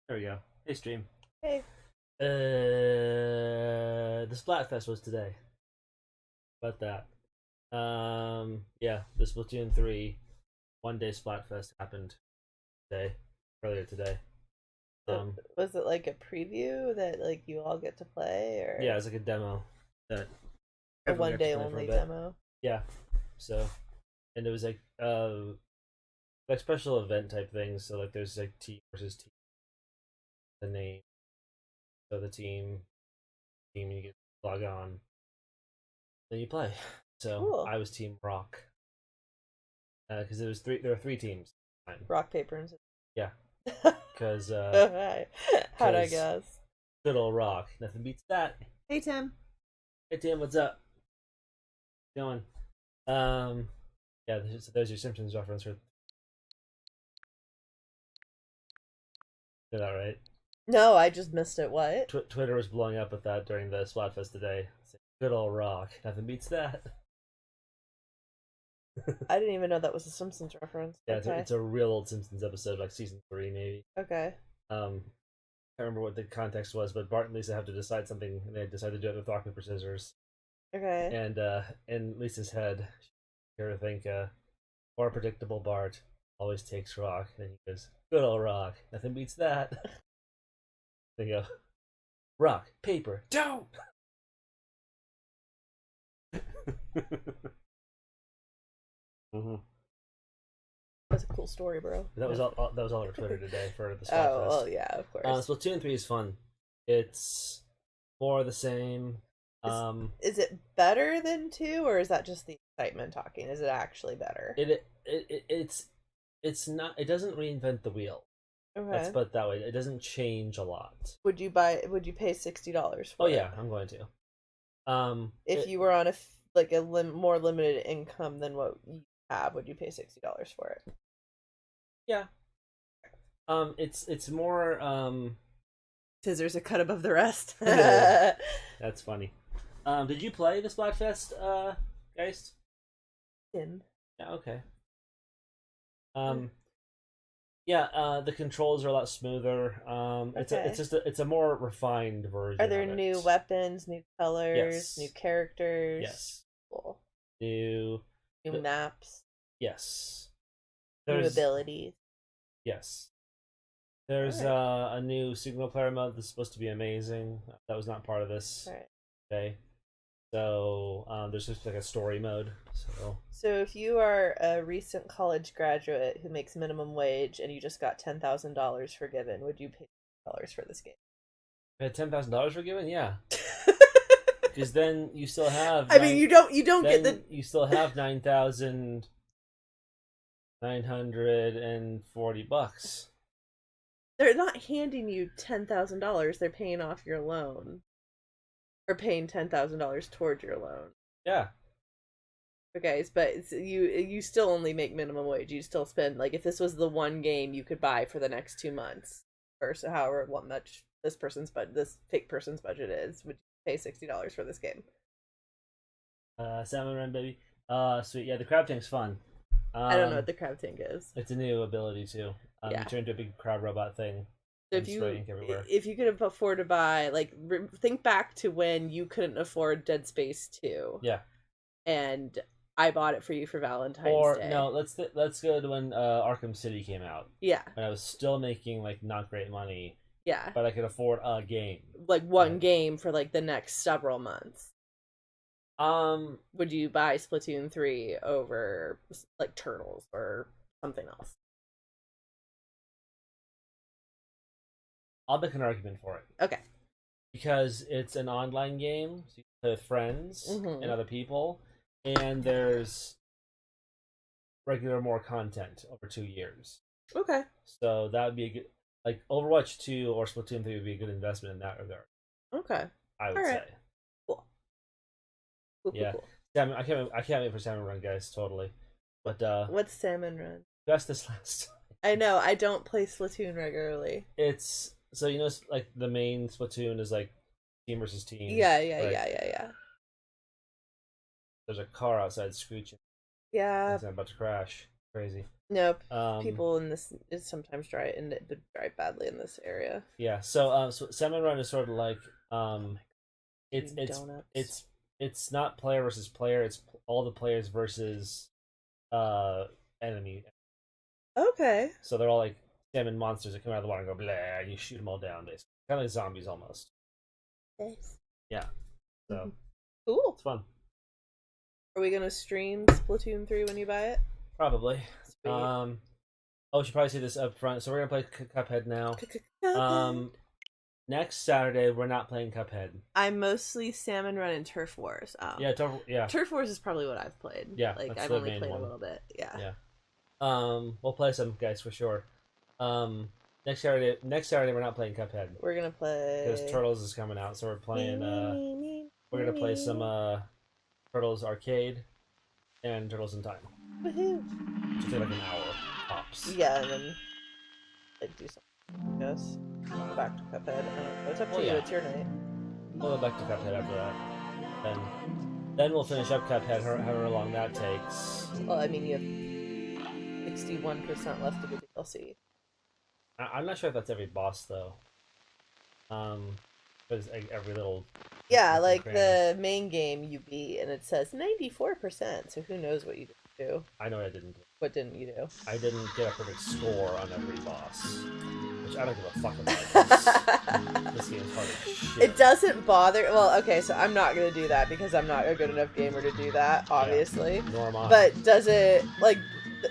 There we go. Hey, stream. Hey. The Splatfest was today. About that. Yeah, the Splatoon 3 one-day Splatfest happened today, earlier today. So was it like a preview that like you all get to play, or Yeah, it's like a demo that a everyone one got to day play for a only bit. demo? Yeah, so and it was like special event type things. So like there's like team versus team, the name, so the team you get to log on, then you play. So Cool. I was Team Rock because it was three. There were three teams. Rock, paper, and Yeah, scissors. because How'd I guess? good old Rock, nothing beats that. Hey Tim. Hey Tim, what's up? Going. Yeah. There's your Simpsons reference for that, right? No, I just missed it. What? Twitter was blowing up with that during the Splatfest today. Good old Rock, nothing beats that. I didn't even know that was a Simpsons reference. Yeah, Okay. it's a real old Simpsons episode, like season 3 maybe. Okay. I remember what the context was, but Bart and Lisa have to decide something, and they decide to do it with rock paper scissors. Okay. And in Lisa's head, you think, more predictable Bart always takes rock, and he goes, "Good old rock, nothing beats that." They go, "Rock, paper, don't." Mm-hmm. That's a cool story, bro. That was all. That was all over Twitter today for the Oh, Splatfest. well, yeah, of course. Splatoon 3 is fun. It's more of the same. Is it better than 2, or is that just the excitement talking? Is it actually better? It's not. It doesn't reinvent the wheel. Okay. Let's put it that way. It doesn't change a lot. Would you pay $60 for Oh it? yeah, I'm going to. If you were on a more limited income than what you have, would you pay $60 for it? Yeah. It's more. Scissors a cut above the rest. That's funny. Did you play the Splatfest, Geist? In. Yeah. Okay. Yeah. The controls are a lot smoother. It's a more refined version. Are there of it. new weapons, new colors, Yes. new characters? Yes. Cool. New Maps, Yes. new abilities. Yes. There's Alright. a new single player mode that's supposed to be amazing. That was not part of this. Right. Okay. So there's just like a story mode. So if you are a recent college graduate who makes minimum wage and you just got $10,000 forgiven, would you pay $10 for this game? I had $10,000 forgiven, yeah. Because then you still have. I mean, you don't get the. You still have $9,940. They're not handing you $10,000. They're paying off your loan, or paying $10,000 towards your loan. Yeah. Okay, but you still only make minimum wage. You still spend, like, if this was the one game you could buy for the next 2 months, or so however much this fake person's budget is, would you pay $60 for this game? Salmon Run, baby. Sweet. Yeah, the crab tank's fun. I don't know what the crab tank is. It's a new ability too. Yeah. You turn into a big crab robot thing. So if you could afford to buy, like, think back to when you couldn't afford Dead Space 2. Yeah. And I bought it for you for Valentine's Day. No, let's go to when Arkham City came out. Yeah. When I was still making like not great money. Yeah. But I could afford a game. Like one game for like the next several months. Would you buy Splatoon 3 over like Turtles or something else? I'll make an argument for it. Okay. Because it's an online game, so you can play with friends and other people, and there's more content over 2 years. Okay. So that would be a good, like, Overwatch 2 or Splatoon 3 would be a good investment in that regard. Okay. I would say. Cool. Yeah. Cool. Salmon, I can't wait for Salmon Run, guys, totally. But what's Salmon Run? Best this last. I know, I don't play Splatoon regularly. It's so, you know, like the main Splatoon is like team versus team. Yeah. Right? There's a car outside screeching. Yeah. It's about to crash. crazy. Nope. People in this sometimes drive badly in this area. Yeah. So Salmon Run is sort of like it's Donuts. it's not player versus player. It's all the players versus enemy. Okay. So they're all like salmon monsters that come out of the water and go blah, and you shoot them all down, basically. Kind of like zombies almost. Nice. Yeah. So cool. It's fun. Are we gonna stream Splatoon 3 when you buy it? Probably. Sweet. We should probably say this up front. So we're gonna play Cuphead now. Cuphead. Next Saturday we're not playing Cuphead. I'm mostly Salmon Run and Turf Wars. Turf Wars is probably what I've played. Yeah, like I've only played a little bit. Yeah. We'll play some, guys, for sure. Next Saturday we're not playing Cuphead. We're gonna play because Turtles is coming out, so we're playing. We're gonna play some Turtles Arcade and Turtles in Time. Woohoo! Should take like an hour tops. Yeah, and then I'd do something. Yes. Back to Cuphead. It's up to you. It's your night. We'll go back to Cuphead after that. Then we'll finish up Cuphead, however long that takes. Well, I mean, you have 61% left of the DLC. I'm not sure if that's every boss though. Because every little. Yeah, like the main game you beat, and it says 94%. So who knows what you did do? I know what I didn't do. What didn't you do? I didn't get a perfect score on every boss, which I don't give a fuck about. This game's hard as shit. It doesn't bother. Well, okay, so I'm not gonna do that because I'm not a good enough gamer to do that, obviously. Yeah, nor am I. But does it like?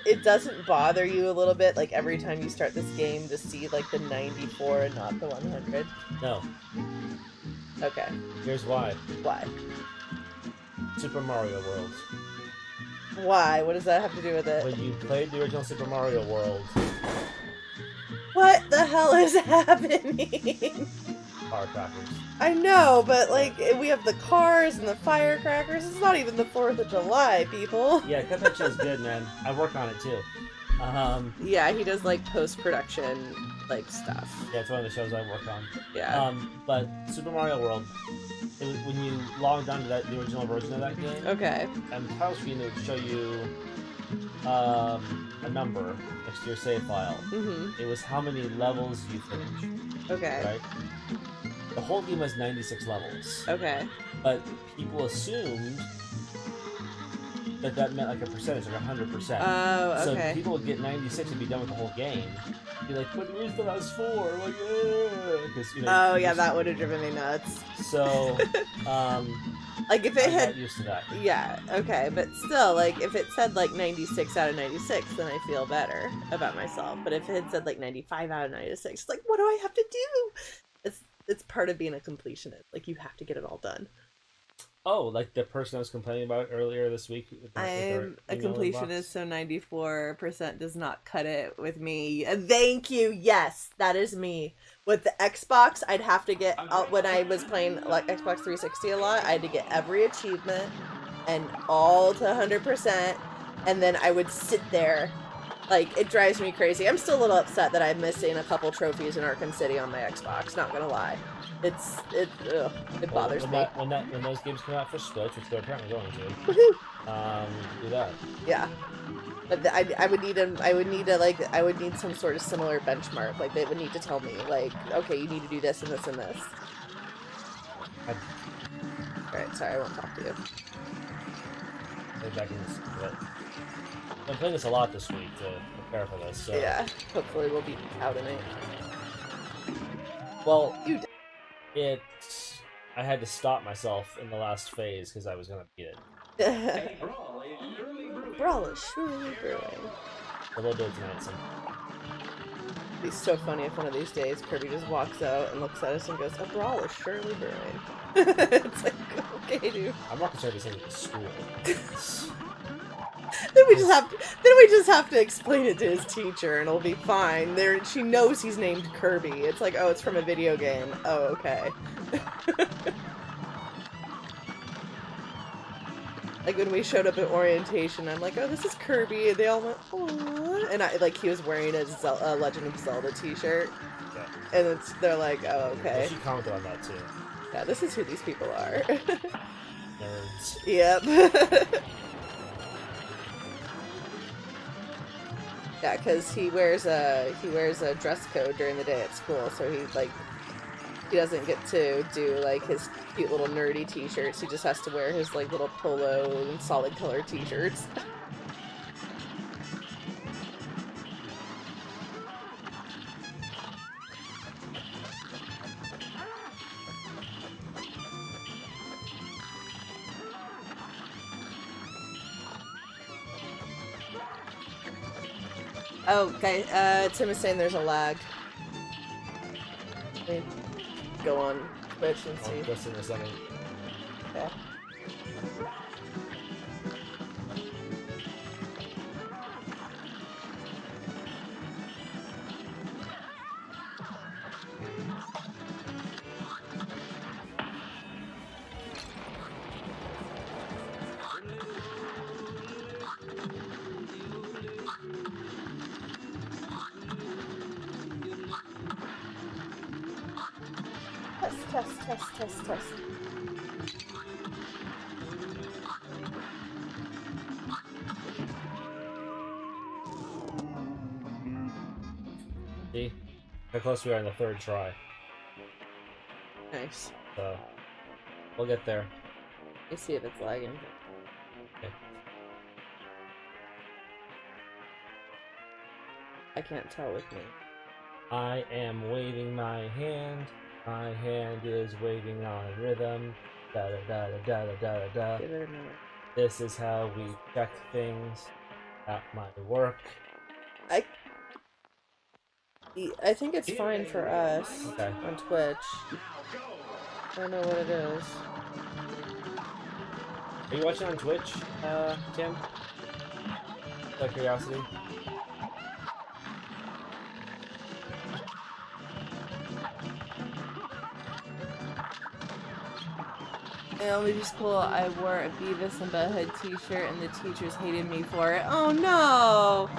It doesn't bother you a little bit, like every time you start this game, to see like the 94 and not the 100? No. Okay. Here's why. Why? Super Mario World. Why? What does that have to do with it? When you played the original Super Mario World. What the hell is happening? Firecrackers. I know, but like we have the cars and the firecrackers. It's not even the 4th of July, people. Yeah, Cuphead is good, man. I work on it too. Yeah, he does like post-production like stuff. Yeah, it's one of the shows I work on. Yeah. But Super Mario World, when you logged onto the original version of that game, okay, and the title screen would show you a number next to your save file. Mm-hmm. It was how many levels you finished. Okay. Right? The whole game has 96 levels. Okay. But people assumed that meant like a percentage, like 100%. Oh, okay. So people would get 96 and be done with the whole game. Be like, but where's the last 4? Like, because oh yeah, that would have driven me nuts. So, like if it I had got used to that. Yeah, okay, but still, like if it said like 96 out of 96, then I feel better about myself. But if it had said like 95 out of 96, it's like, what do I have to do? It's part of being a completionist. Like you have to get it all done. Oh, like the person I was complaining about earlier this week. I'm a completionist, so 94% does not cut it with me. Thank you. Yes, that is me. With the Xbox, I'd have to get when I was playing like Xbox 360 a lot. I had to get every achievement and all to 100%, and then I would sit there. Like, it drives me crazy. I'm still a little upset that I'm missing a couple trophies in Arkham City on my Xbox, not gonna lie. It bothers me. When those games come out for Switch, which they're apparently going to, do that. Yeah. But I would need some sort of similar benchmark. Like, they would need to tell me, like, okay, you need to do this and this and this. Alright, sorry, I won't talk to you. I'm playing this a lot this week to prepare for this. So. Yeah, hopefully we'll be out in it. Well, I had to stop myself in the last phase because I was gonna beat it. Brawl is surely brewing. So we'll do it tonight. So. It'd be so funny if one of these days Kirby just walks out and looks at us and goes, "A brawl is surely brewing." It's like, okay, dude. I'm not concerned with saying it at school. Then we just have to explain it to his teacher, and it'll be fine. She knows he's named Kirby. It's like, oh, it's from a video game. Oh, okay. Like when we showed up at orientation, I'm like, oh, this is Kirby, and they all went, oh, and he was wearing a Legend of Zelda T-shirt, yeah. And they're like, oh, okay. Well, she commented on that too. Yeah, this is who these people are. Nerds. Yep. Yeah, because he wears a dress code during the day at school, so he doesn't get to do like his cute little nerdy t-shirts. He just has to wear his like little polo and solid color t-shirts. Oh, okay. Tim is saying there's a lag. Let me go on Twitch and see. Just in a second. Okay. Test. See how close we are in the third try. Nice. So we'll get there. Let me see if it's lagging. Okay. I can't tell with me. I am waving my hand. My hand is waving on rhythm. Da da da da da da da da. Give it a minute. This is how we check things at my work. I think it's fine for us Okay. on Twitch. I don't know what it is. Are you watching on Twitch, Tim? Out of curiosity. In elementary school, I wore a Beavis and Butthead t-shirt and the teachers hated me for it. Oh no!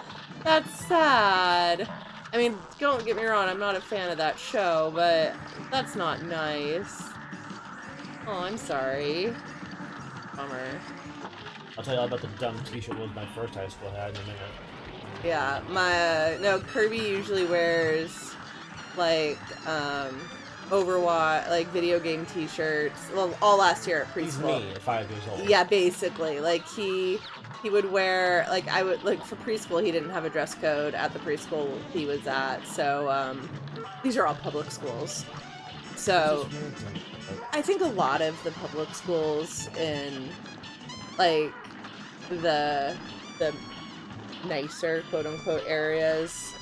That's sad. I mean, don't get me wrong, I'm not a fan of that show, but that's not nice. Oh, I'm sorry. Bummer. I'll tell you all about the dumb t-shirt was my first high school had in a minute. Yeah, no, Kirby usually wears, like, Overwatch, like, video game t-shirts, well, all last year at preschool. He's me at 5 years old. Yeah, basically, like, he would wear, like, for preschool, he didn't have a dress code at the preschool he was at, so, these are all public schools. So, I think a lot of the public schools in, like, the nicer, quote-unquote, areas,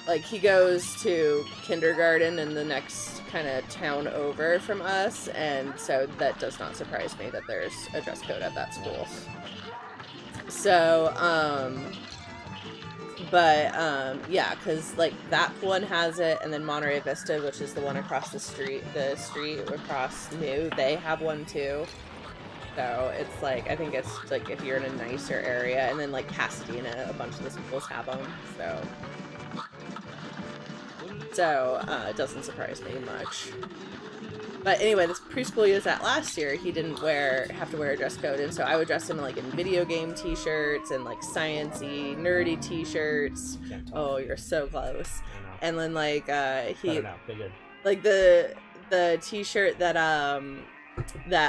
like, he goes to kindergarten in the next kind of town over from us, and so that does not surprise me that there's a dress code at that school. So, yeah, because, like, that one has it, and then Monterey Vista, which is the one across the street across New, they have one too. So, it's, like, I think it's, like, if you're in a nicer area, and then, like, Pasadena, a bunch of the schools have them, so, it doesn't surprise me much. But anyway, this preschool he was at last year, he didn't have to wear a dress code, and so I would dress him like in video game t-shirts and like sciencey, nerdy t-shirts. Oh, you're so close. And then like like the t-shirt that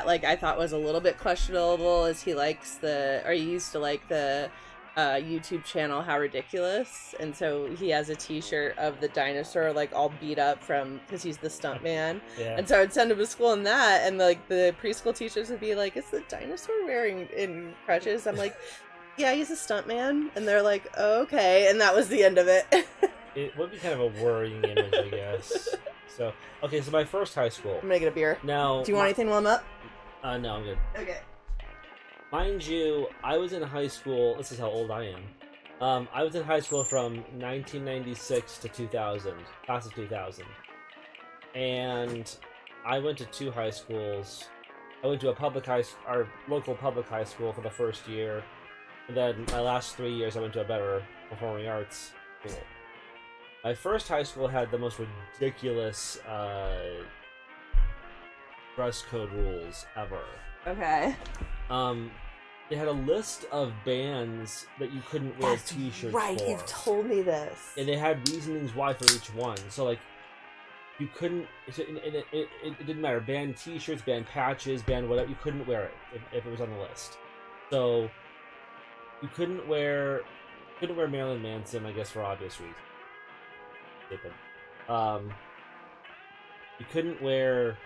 like I thought was a little bit questionable is he used to like the YouTube channel How Ridiculous, and so he has a t-shirt of the dinosaur like all beat up because he's the stunt man. Yeah. And so I'd send him to school in that, and like the preschool teachers would be like, is the dinosaur wearing in crutches? I'm like, yeah, he's a stunt man. And they're like, oh, okay, and that was the end of it. It would be kind of a worrying image, I guess. So my first high school. I'm gonna get a beer. Now, do you want anything while I'm up? No, I'm good. Okay. Mind you, I was in high school. This is how old I am. I was in high school from 1996 to 2000, class of 2000. And I went to 2 high schools. I went to our local public high school for the first year. And then my last 3 years, I went to a better performing arts school. My first high school had the most ridiculous dress code rules ever. Okay. they had a list of bands that you couldn't wear T-shirts right. for. You've told me this. And they had reasonings why for each one. So like, you couldn't. It didn't matter. Band T-shirts, band patches, band whatever. You couldn't wear it if it was on the list. So you couldn't wear Marilyn Manson, I guess, for obvious reasons. Stupid. You couldn't wear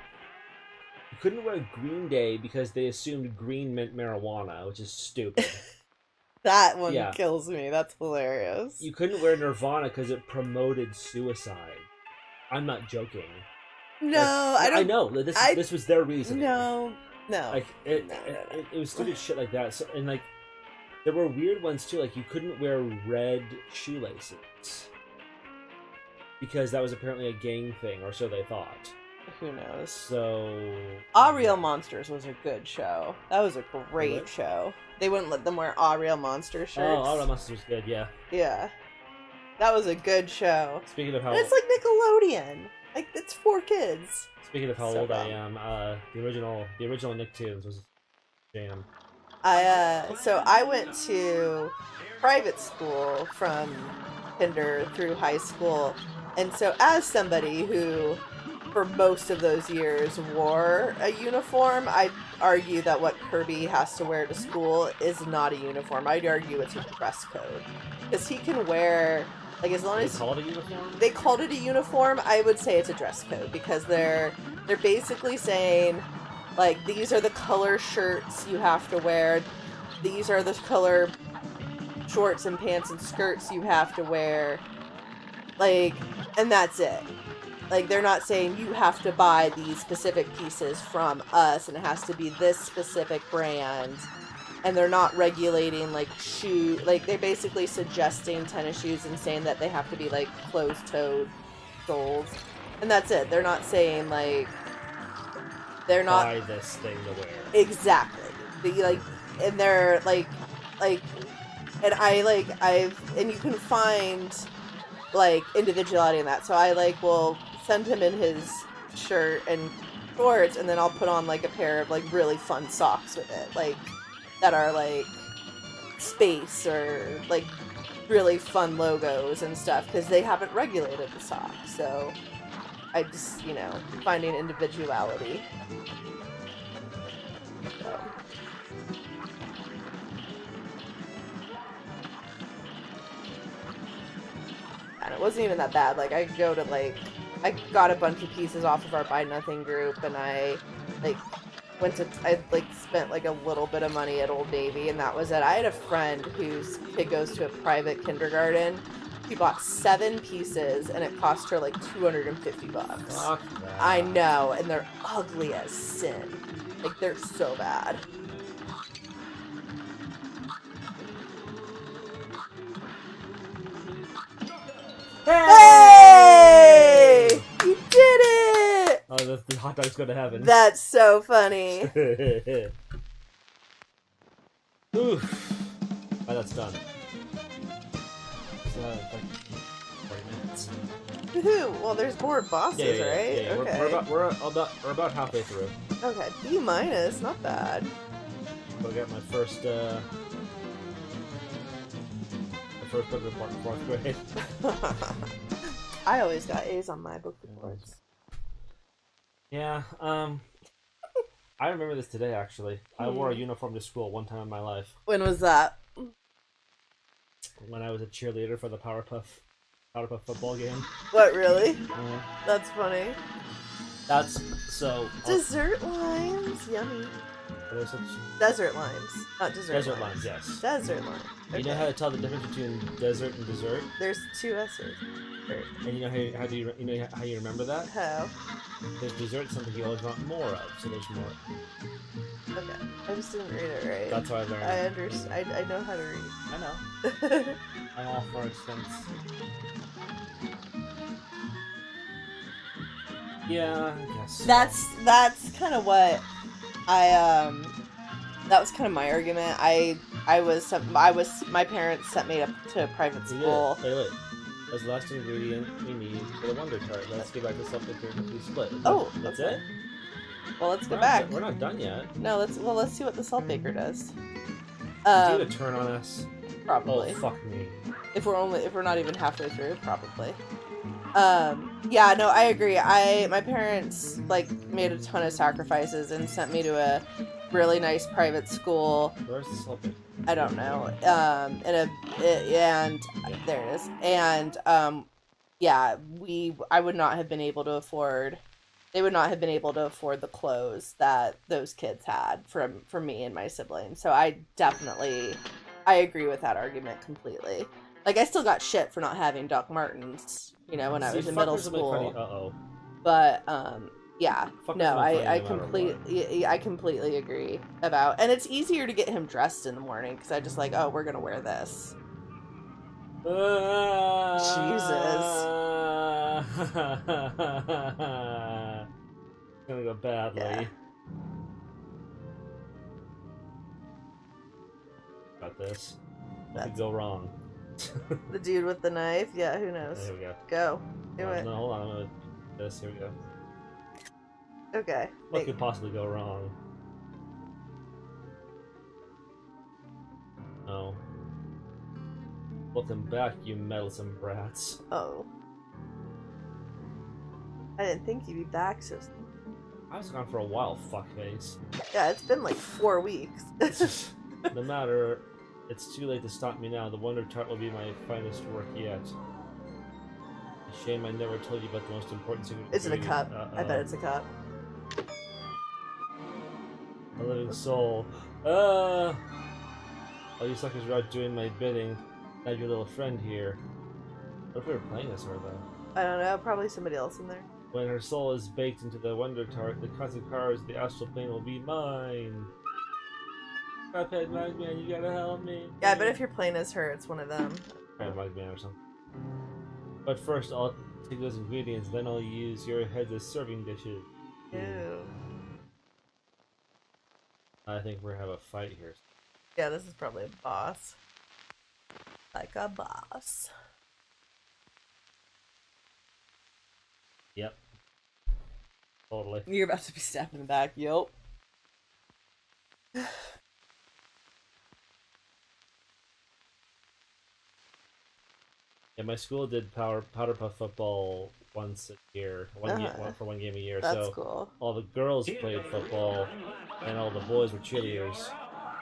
Green Day because they assumed green meant marijuana, which is stupid. That one kills me. That's hilarious. You couldn't wear Nirvana because it promoted suicide. I'm not joking. No, I don't. I know this was their reason. No. Like it was stupid shit like that. So, and like there were weird ones too. Like you couldn't wear red shoelaces because that was apparently a gang thing, or so they thought. Who knows? So, All Real Monsters was a good show. That was a great show. They wouldn't let them wear All Real Monster shirts. Oh, All Real Monsters was good. Yeah. Yeah, that was a good show. Speaking of how, and it's like Nickelodeon. Like it's for kids. Speaking of how old I am, the original Nicktoons was a jam. So I went to private school from kinder through high school, and so as somebody who for most of those years wore a uniform, I'd argue that what Kirby has to wear to school is not a uniform. I'd argue it's a dress code. Because he can wear, like, as long as... They called it a uniform? They called it a uniform. I would say it's a dress code. Because they're basically saying, like, these are the color shirts you have to wear. These are the color shorts and pants and skirts you have to wear. Like, and that's it. Like, they're not saying you have to buy these specific pieces from us and it has to be this specific brand. And they're not regulating, like, shoe... Like, they're basically suggesting tennis shoes and saying that they have to be, like, closed-toed soles. And that's it. They're not saying, like... They're not... Buy this thing to wear. Exactly. And they're, like... And and you can find, like, individuality in that. So I, like, will... send him in his shirt and shorts, and then I'll put on like a pair of like really fun socks with it, like that are like space or like really fun logos and stuff, because they haven't regulated the socks. So I just, finding individuality. So. And it wasn't even that bad. Like, I got a bunch of pieces off of our Buy Nothing group, and I spent like a little bit of money at Old Navy, and that was it. I had a friend whose kid goes to a private kindergarten. She bought 7 pieces, and it cost her like $250. I know, and they're ugly as sin. Like, they're so bad. Hey! You did it! Oh, the hot dog's going to heaven. That's so funny. Oof. Oh, that's done. So, like 40 minutes. Woohoo! Well, there's more bosses, right? Yeah. Okay. We're about halfway through. Okay, B-, not bad. I'll get my first book report in 4th grade. I always got A's on my book reports. Yeah, I remember this today, actually. I wore a uniform to school one time in my life. When was that? When I was a cheerleader for the Powerpuff football game. What, really? That's funny. That's, so... Dessert limes, yummy. Desert limes, not dessert limes. Desert limes, yes. Desert limes. Okay. You know how to tell the difference between desert and dessert? There's 2 S's. And you know how you remember that? How? Because dessert is something you always want more of, so there's more. Okay, I just didn't read it right. That's how I learned. I understand. I know how to read. I know. I'm all for expense. Yeah, I guess. That's kind of what that was kind of my argument. My parents sent me to private school. Hey, look. As the last ingredient we need for the Wonder Tart. Let's get back to something we split. That's it? Well, let's go back. We're not done yet. No, let's see what the salt baker does. Is he gonna turn on us? Probably. Oh, fuck me. If we're not even halfway through, probably. Yeah, no, I agree. My parents like made a ton of sacrifices and sent me to a really nice private school. Where's the salt? I don't know. And there it is. And yeah, I would not have been able to afford. They would not have been able to afford the clothes that those kids had for me and my siblings. So I agree with that argument completely. Like, I still got shit for not having Doc Martens, when I was in middle school. But yeah, no, I completely agree about. And it's easier to get him dressed in the morning because I just like, oh, we're gonna wear this. Jesus. It's gonna go badly. Yeah. Got this. What could go wrong? The dude with the knife? Yeah, who knows? There we go. Go. Do it. No, hold on. I'm gonna do this. Here we go. Okay. What could possibly go wrong? Oh. Welcome back, you meddlesome brats. Oh. I didn't think you'd be back so soon. I was gone for a while, fuckface. Yeah, it's been like 4 weeks. No matter, it's too late to stop me now. The Wonder Tart will be my finest work yet. A shame I never told you about the most important secret. Is it a cup? I bet it's a cup. A living soul. All you suckers are out doing my bidding. Now your little friend here. What if we were playing this her though? I don't know. Probably somebody else in there. When her soul is baked into the Wonder Tart, the cosmic cars of the astral plane will be mine. Cuphead, Mugman, you gotta help me. Yeah, I bet if you're playing as her, it's one of them. Mugman or something. But first, I'll take those ingredients, then I'll use your heads as serving dishes. Ew. I think we're gonna have a fight here. Yeah, this is probably a boss. Like a boss. Yep. Totally. You're about to be stabbed in the back. Yup. Yeah, my school did powder puff football once a year, for one game a year. That's so cool. All the girls played football, and all the boys were cheerleaders.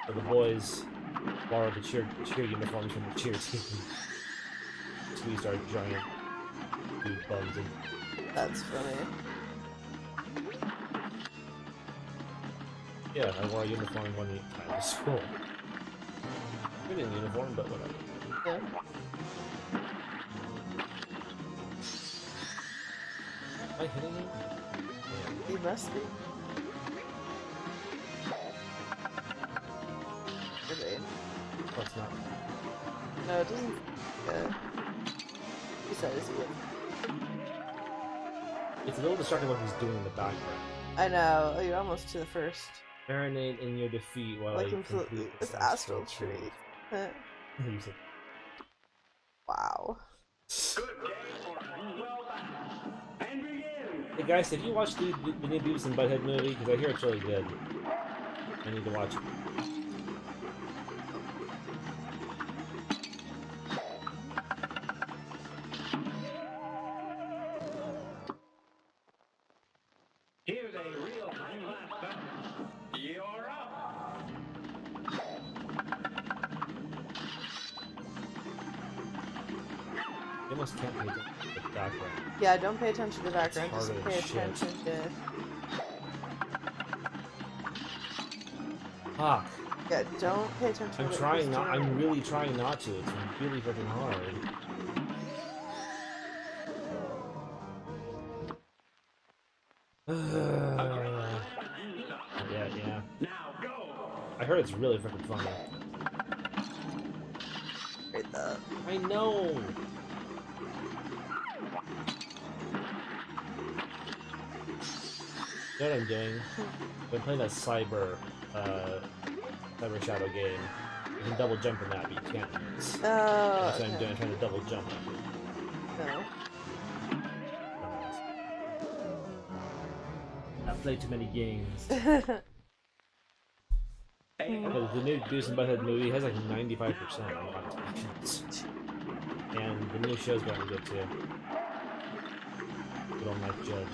So the boys borrowed the cheer uniforms from the cheer team. Squeezed our giant dude bugs in. That's funny. Yeah, I wore a uniform one time to school. We didn't uniform, but whatever. Yeah. Am I hitting you? Yeah. You must be. Really? Oh, it's not. No, it doesn't. You said it's good. It's a little distracting what he's doing in the background. I know. Oh, you're almost to the first. Marinate in your defeat while I complete this astral treat. Wow. Hey guys, have you watched the new Beavis and Butthead movie? Because I hear it's really good. I need to watch it. Here's a real time battle. You're up. You almost can't pay attention to the background. Yeah, don't pay attention to the background. It's Just harder pay than shit. attention to. Fuck. Yeah, don't pay attention to I'm what trying he's not. doing. I'm really trying not to. It's really freaking hard. Yeah. Now go. I heard it's really freaking funny. Right there. I know. You know what I'm doing? I'm playing that cyber shadow game. You can double jump in that, but you can't. Oh, That's what okay. I'm doing. I'm trying to double jump. No. I've played too many games. A Because the new Beavis and Butthead movie has like 95% on Rotten Tomatoes. And the new show's gotten good too. Good old Mike Judge.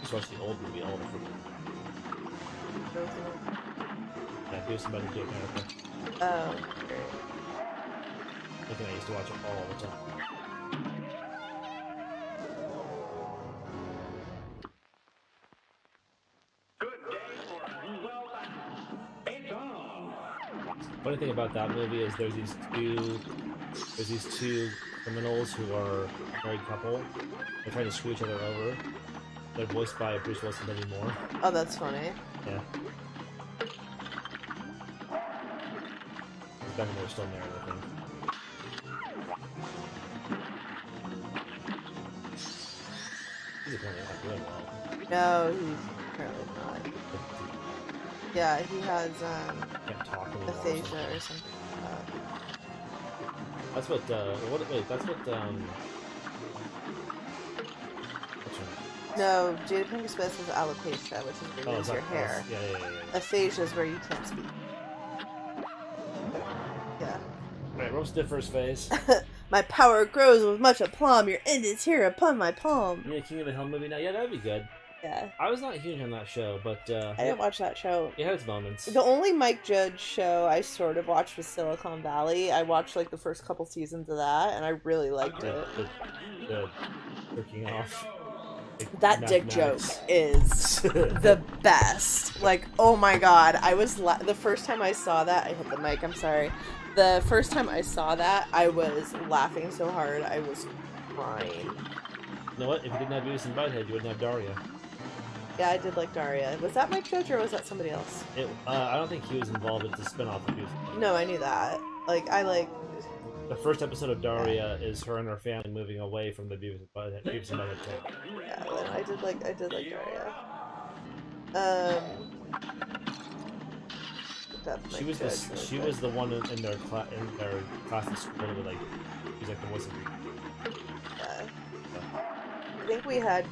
Just watch the old movie, all of it. Yeah, Beavis and Butthead America. Oh, great. I think I used to watch it all the time. Good day for well done. It's on. Funny thing about that movie is there's these two criminals who are a married couple. They're trying to screw each other over. They're voiced by Bruce Willis and Demi Moore. Oh, that's funny. Yeah. Demi Moore's still married, I think. He's apparently not doing well. No, he's apparently not. Yeah, he has Can't talk anymore. aphasia or something like that. That's what. Wait, that's what. What's her name? No, Jada Pinkett Smith has alopecia, which is where you lose your hair. Yeah. Aphasia is where you can't speak. Yeah. Alright, roast differs face. My power grows with much aplomb. Your end is here upon my palm. Yeah, King of the Hill movie now. Yeah, that'd be good. Yeah. I was not huge on that show, but I didn't watch that show. it had its moments. The only Mike Judge show I sort of watched was Silicon Valley. I watched like the first couple seasons of that, and I really liked it. The jerking off. Like, That dick joke mathematics. is the best. Like, oh my god, I was the first time I saw that. I hit the mic. I'm sorry. The first time I saw that, I was laughing so hard I was crying. You know what? If you didn't have Beavis and Butthead, you wouldn't have Daria. Yeah, I did like Daria. Was that Mike Judge or was that somebody else? I don't think he was involved. It's a spin-off of Beavis and Butthead. No, I knew that. Like, I like. The first episode of Daria is her and her family moving away from the Beavis and Butthead tape. Yeah, I did like Daria. She was the one in their class in school that like she was like the voice of reason. Yeah. I think we had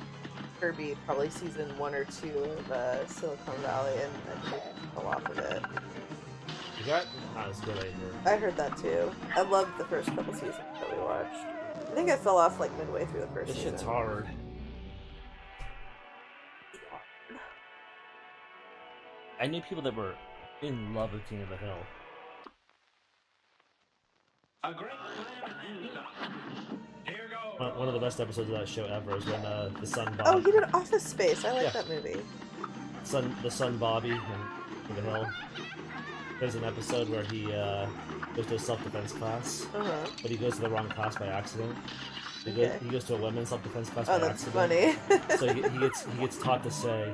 Kirby probably season 1 or 2 of Silicon Valley, and I think we fell off of it. You got not as good, I heard. I heard that too. I loved the first couple seasons that we watched. I think I fell off like midway through the first This season. shit's hard. I knew people that were in love with King of the Hill. A great plan. Here goes. One of the best episodes of that show ever is when the son Bob. Oh, he did Office Space. I like Yeah. that movie. The son Bobby in King of the Hill. There's an episode where he goes to a self-defense class, but he goes to the wrong class by accident. He goes to a women's self-defense class by Oh, that's accident. funny. So he gets taught to say,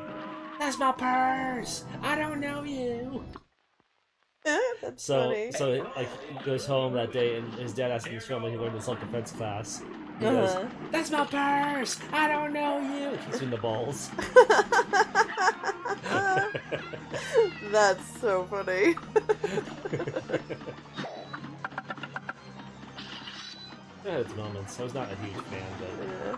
"That's my purse. I don't know you." That's So funny. like he goes home that day and his dad asks his family he learned in self-defense class. He goes, "That's my purse. I don't know you." He kicks him in the balls. That's so funny. It had its moments. I was not a huge fan, but Yeah.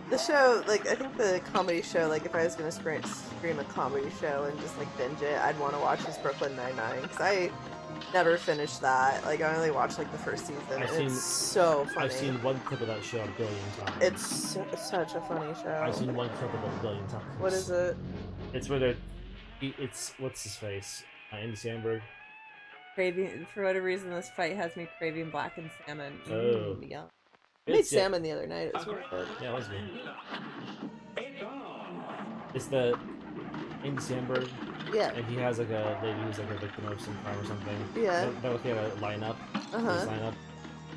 The show, like, I think the comedy show, like, if I was gonna stream a comedy show and just, like, binge it, I'd want to watch this Brooklyn Nine-Nine, because I never finished that. Like, I only watched, like, the first season, it's so funny. I've seen one clip of that show a billion times. It's such a funny show. I've seen one clip of it a billion times. What is it? It's where it's what's his face? Andy Samberg. Craving, for whatever reason, this fight has me craving blackened salmon. Oh. Yeah. I made It's salmon the other night, it was really good. Yeah, it was good. It's on. It's the Andy Samberg, Yeah. and he has like a lady who's like a victim of some crime or something. Yeah. They're looking at a lineup. This lineup,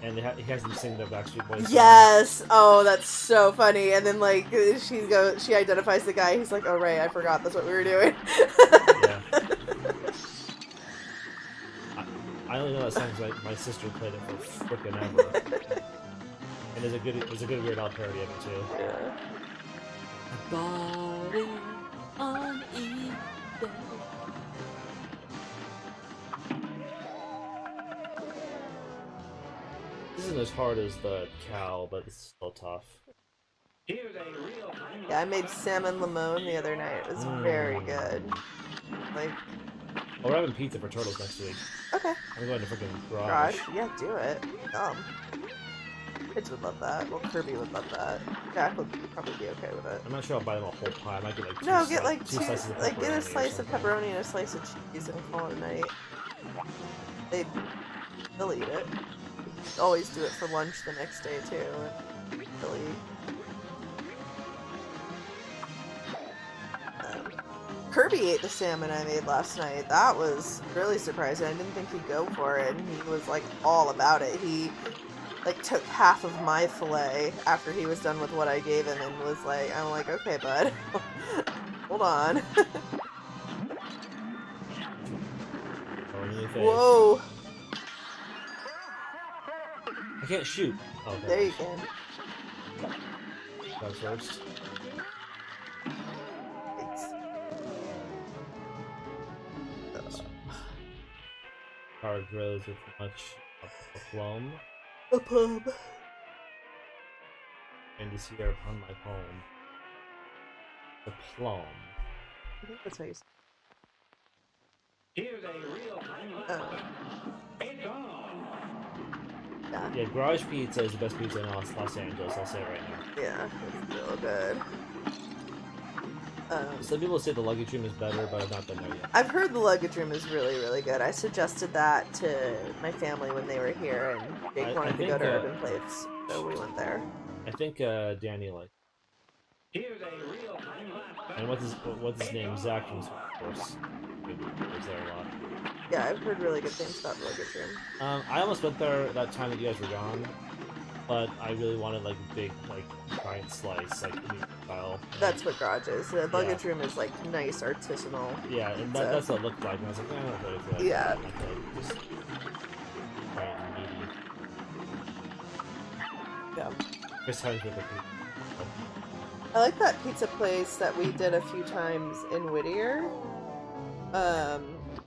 and he has them sing the Backstreet Boys song. Yes! Oh, that's so funny. And then, like, she identifies the guy. He's like, oh, right, I forgot that's what we were doing. Yeah. I only know that song because my sister played it for frickin' ever. And there's a good Weird Al parody of it too. Yeah. Body on eBay. This isn't as hard as the cow, but it's still tough. Here's a real Yeah, I made salmon limon the other night. It was very good. Like, Oh, we're having pizza for turtles next week. okay. I'm going to freaking Garage? garage. Yeah, do it. Kids would love that. Well, Kirby would love that. Jack would probably be okay with it. I'm not sure I'll buy them a whole pie. I might get like No, get like two two, slices of like get a pepperoni or slice of something. pepperoni and a slice of cheese and call it a night. They'll eat it. Always do it for lunch the next day too. And they'll eat. Kirby ate the salmon I made last night. That was really surprising. I didn't think he'd go for it, and he was like all about it. He like took half of my fillet after he was done with what I gave him, and was like, "I'm like, okay, bud, hold on." Whoa! I can't shoot. Oh, okay. There you go. That was first. Power grows with much aplomb. Aplomb. And is here upon my palm. The plum. I think that's how you say Here's a real It's on. it. Yeah, Garage Pizza is the best pizza in Los Angeles, I'll say it right now. Yeah, it's real good. Some people say the luggage room is better, but I've not been there yet. I've heard the luggage room is really, really good. I suggested that to my family when they were here, and Jake wanted to go to Urban Plates, so we went there. I think Danny liked. Here's a real And what's his name? Zach from Force. Was there a lot. Yeah, I've heard really good things about the luggage room. I almost went there that time that you guys were gone, but I really wanted like a big, like giant slice, like New York style. That's what Garage is. The luggage room is like nice, artisanal. Yeah, and that's what it looked like. And I was like, I don't really feel like Yeah. that. I feel like just giant and meaty. Yeah. Chris Hines with the pizza. I like that pizza place that we did a few times in Whittier.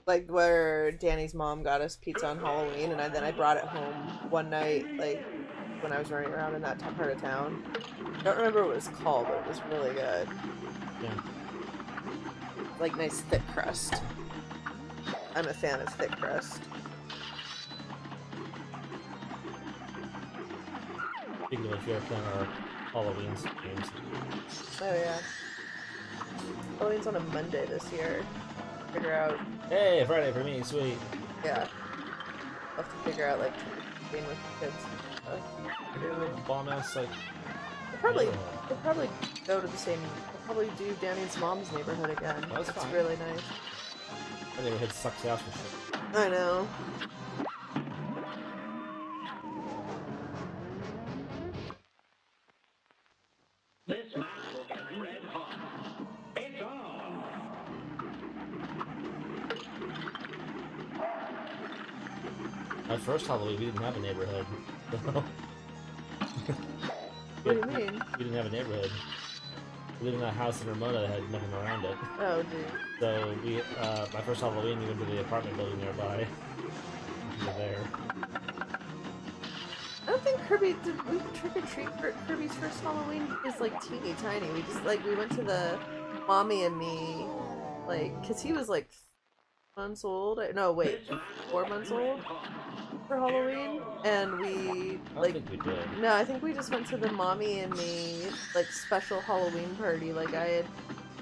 Like where Danny's mom got us pizza on Halloween, and then I brought it home one night, like when I was running around in that part of town. I don't remember what it was called, but it was really good. Yeah. Like nice thick crust. I'm a fan of thick crust. Speaking of, if you're playing our Halloween games. Oh yeah. Halloween's on a Monday this year. Figure out. Hey, Friday for me, sweet. Yeah. I'll have to figure out like being with the kids and stuff. Bomb ass like. They'll probably go to the same. They'll probably do Danny's mom's neighborhood again. Oh, that's It's fine. really nice. My neighborhood sucks ass for shit. I know. This match will get red hot. It's on. At first Halloween, we didn't have a neighborhood. What do you mean? We didn't have a neighborhood. We lived in that house in Ramona that had nothing around it. Oh, dude. So we, my first Halloween, we went to the apartment building nearby. We were there. I don't think Kirby did. We trick or treat for Kirby's first Halloween. He was like teeny tiny. We just like we went to the mommy and me, like, cause he was like months old. No, wait, 4 months old for Halloween, and we I don't like. think we did. No, I think we just went to the mommy and me like special Halloween party. Like I had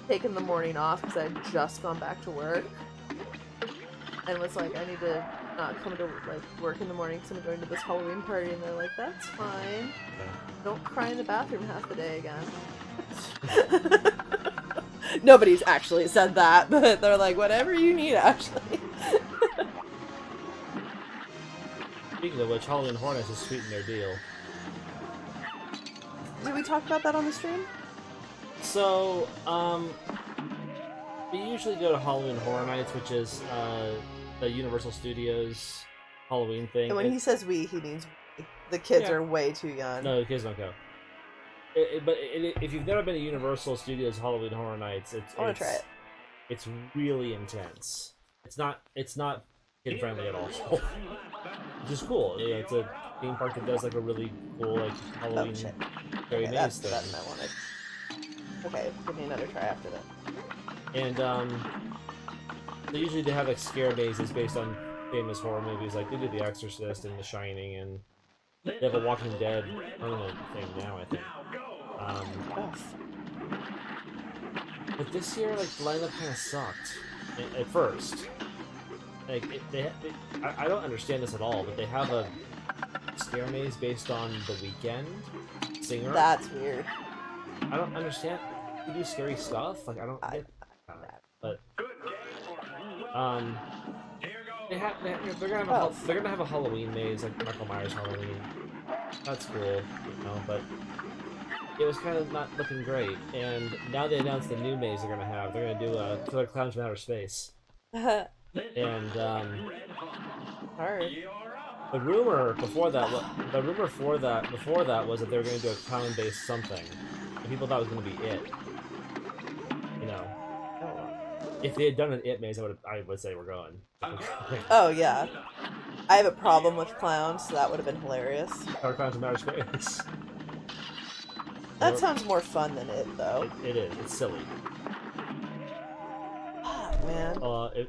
taken the morning off because I had just gone back to work, and was like, I need to not come to like work in the morning because I'm going to this Halloween party. And they're like, that's fine. Okay. Don't cry in the bathroom half the day again. Nobody's actually said that, but they're like, whatever you need, Ashley. Speaking of which, Halloween Hornets has sweetened their deal. Did we talk about that on the stream? So, we usually go to Halloween Horror Nights, which is the Universal Studios Halloween thing. And when he says we, he means we. The kids Yeah. are way too young. No, the kids don't go. If you've never been to Universal Studios Halloween Horror Nights, I want to try it. It's really intense. It's not kid friendly at all, which is cool. You know, it's a theme park that does like a really cool like Halloween shit. scary Okay, maze that's the thing. button I wanted. Okay, give me another try after that. And so usually they have like scare mazes based on famous horror movies, like they did The Exorcist and The Shining, and they have a Walking Dead permanent thing now, I think. Oh, But this year, like the lineup kind of sucked at first. Like I don't understand this at all, but they have a scare maze based on The Weeknd singer. that's weird. I don't understand. You do scary stuff. Like I don't get but they're gonna have a Halloween maze, like Michael Myers Halloween. That's cool, you know, but it was kind of not looking great. And now they announced the new maze they're gonna have. They're gonna do a Killer Clowns from Outer Space. And Hard. the rumor before that was that they were gonna do a clown-based something. And people thought it was gonna be it. You know. If they had done an It maze, I would say we're going. Oh yeah. I have a problem with clowns, so that would have been hilarious. Killer Clowns from Outer Space. That sounds more fun than it, though. It is. It's silly. Man.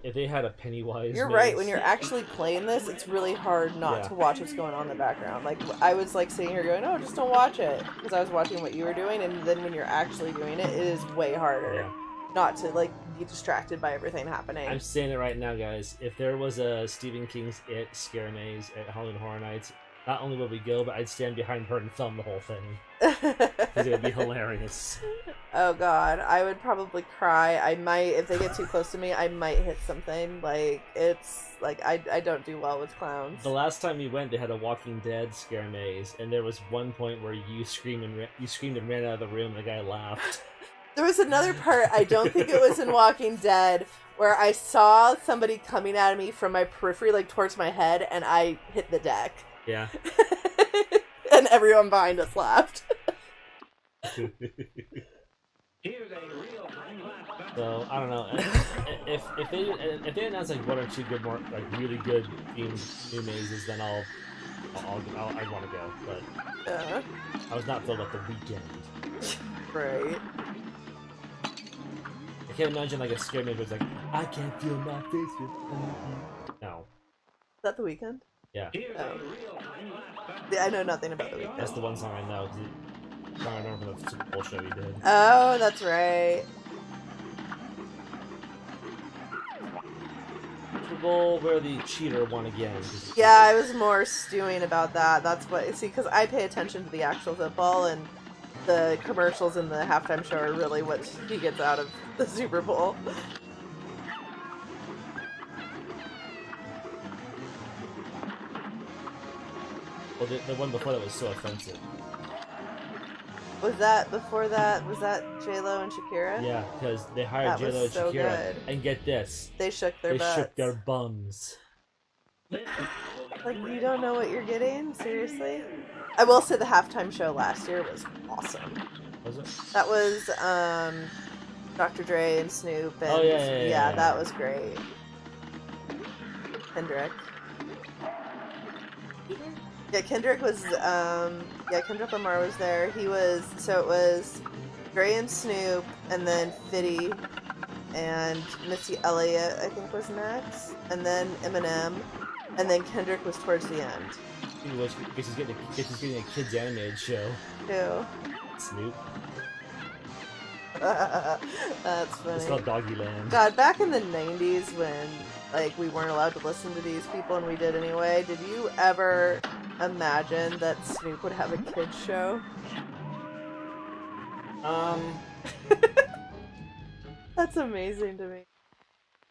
If they had a Pennywise, You're maze, right. When you're actually playing this, it's really hard not to watch what's going on in the background. Like, I was like sitting here going, "Oh, just don't watch it," because I was watching what you were doing, and then when you're actually doing it, it is way harder not to like be distracted by everything happening. I'm saying it right now, guys. If there was a Stephen King's It scare maze at Halloween Horror Nights, not only would we go, but I'd stand behind her and film the whole thing. Because it would be hilarious. Oh god, I would probably cry. I might, if they get too close to me, I might hit something. Like, it's, like, I don't do well with clowns. The last time we went, they had a Walking Dead scare maze, and there was one point where you screamed and ran out of the room, and the guy laughed. There was another part, I don't think it was in Walking Dead, where I saw somebody coming at me from my periphery, like, towards my head, and I hit the deck. Yeah. And everyone behind us laughed. So I don't know if they announce like one or two good, more like really good themed new mazes, then I'd want to go. But I was not filled up The Weeknd. Right. I can't imagine like a scare maze where it's like I can't feel my face with no. Is that The Weeknd? Yeah. Oh. Yeah, I know nothing about The Weeknd. That's the one song I know. I remember from the Super Bowl show he did. Oh, that's right. Super Bowl where the cheater won again. Yeah, I was more stewing about that. That's what, see, because I pay attention to the actual football, and the commercials and the halftime show are really what he gets out of the Super Bowl. Well, the one before that was so offensive. Was that before that? Was that J-Lo and Shakira? Yeah, because they hired J-Lo and so Shakira, good. and get this, They shook their butts. shook their bums. Like, you don't know what you're getting? Seriously? I will say the halftime show last year was awesome. Was it? That was, Dr. Dre and Snoop, and Oh, yeah, that was great. Kendrick. Yeah, Kendrick was, Kendrick Lamar was there. It was Dre and Snoop, and then Fitty, and Missy Elliott, I think, was next, and then Eminem, and then Kendrick was towards the end. He's getting a kids animated show. Who? Snoop. That's funny. It's called Doggyland. God, back in the 90s when, like, we weren't allowed to listen to these people and we did anyway, did you ever imagine that Snoop would have a kids show? That's amazing to me.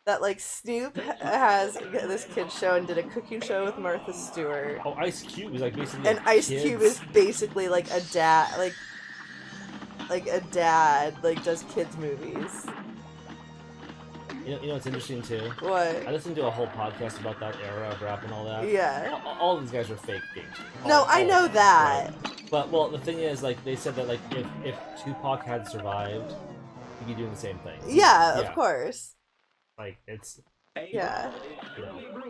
That, like, Snoop has this kids show and did a cooking show with Martha Stewart. Oh, Ice Cube is like basically And Ice Cube is basically like a dad, like does kids movies. You know what's interesting too? What? I listened to a whole podcast about that era of rap and all that. Yeah. All these guys were fake things. No, I know that. Right. But well, the thing is, like they said that like if Tupac had survived, he'd be doing the same thing. Yeah, of course. Like it's Yeah.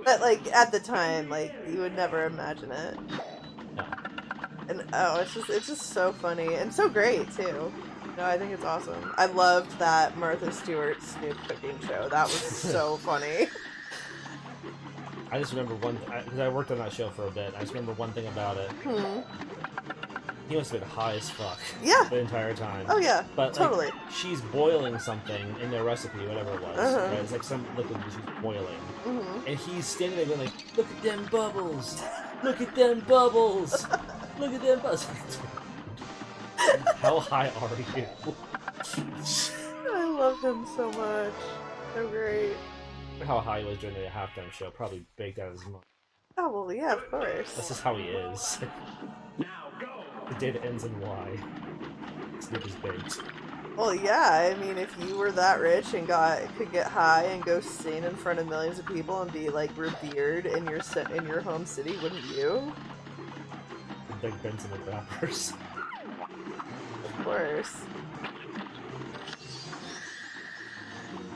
But like at the time, like you would never imagine it. No. And oh, it's just so funny and so great too. No, I think it's awesome. I loved that Martha Stewart Snoop cooking show. That was so funny. I just remember one because I worked on that show for a bit. I just remember one thing about it. He must have been high as fuck. Yeah. The entire time. Oh yeah. But totally. like, she's boiling something in their recipe, whatever it was. Right? It's like some liquid that she's boiling, and he's standing there going like, "Look at them bubbles! Look at them bubbles! Look at them bubbles!" How high are you? I love him so much. So great. How high he was during the halftime show? Probably baked out of his mind. Oh well, yeah, of course. That's just how he is. Now go. The day that ends in Y. Snoop is baked. Well, yeah. I mean, if you were that rich and could get high and go sing in front of millions of people and be like revered in your home city, wouldn't you? The Big Benson of rappers. Of course.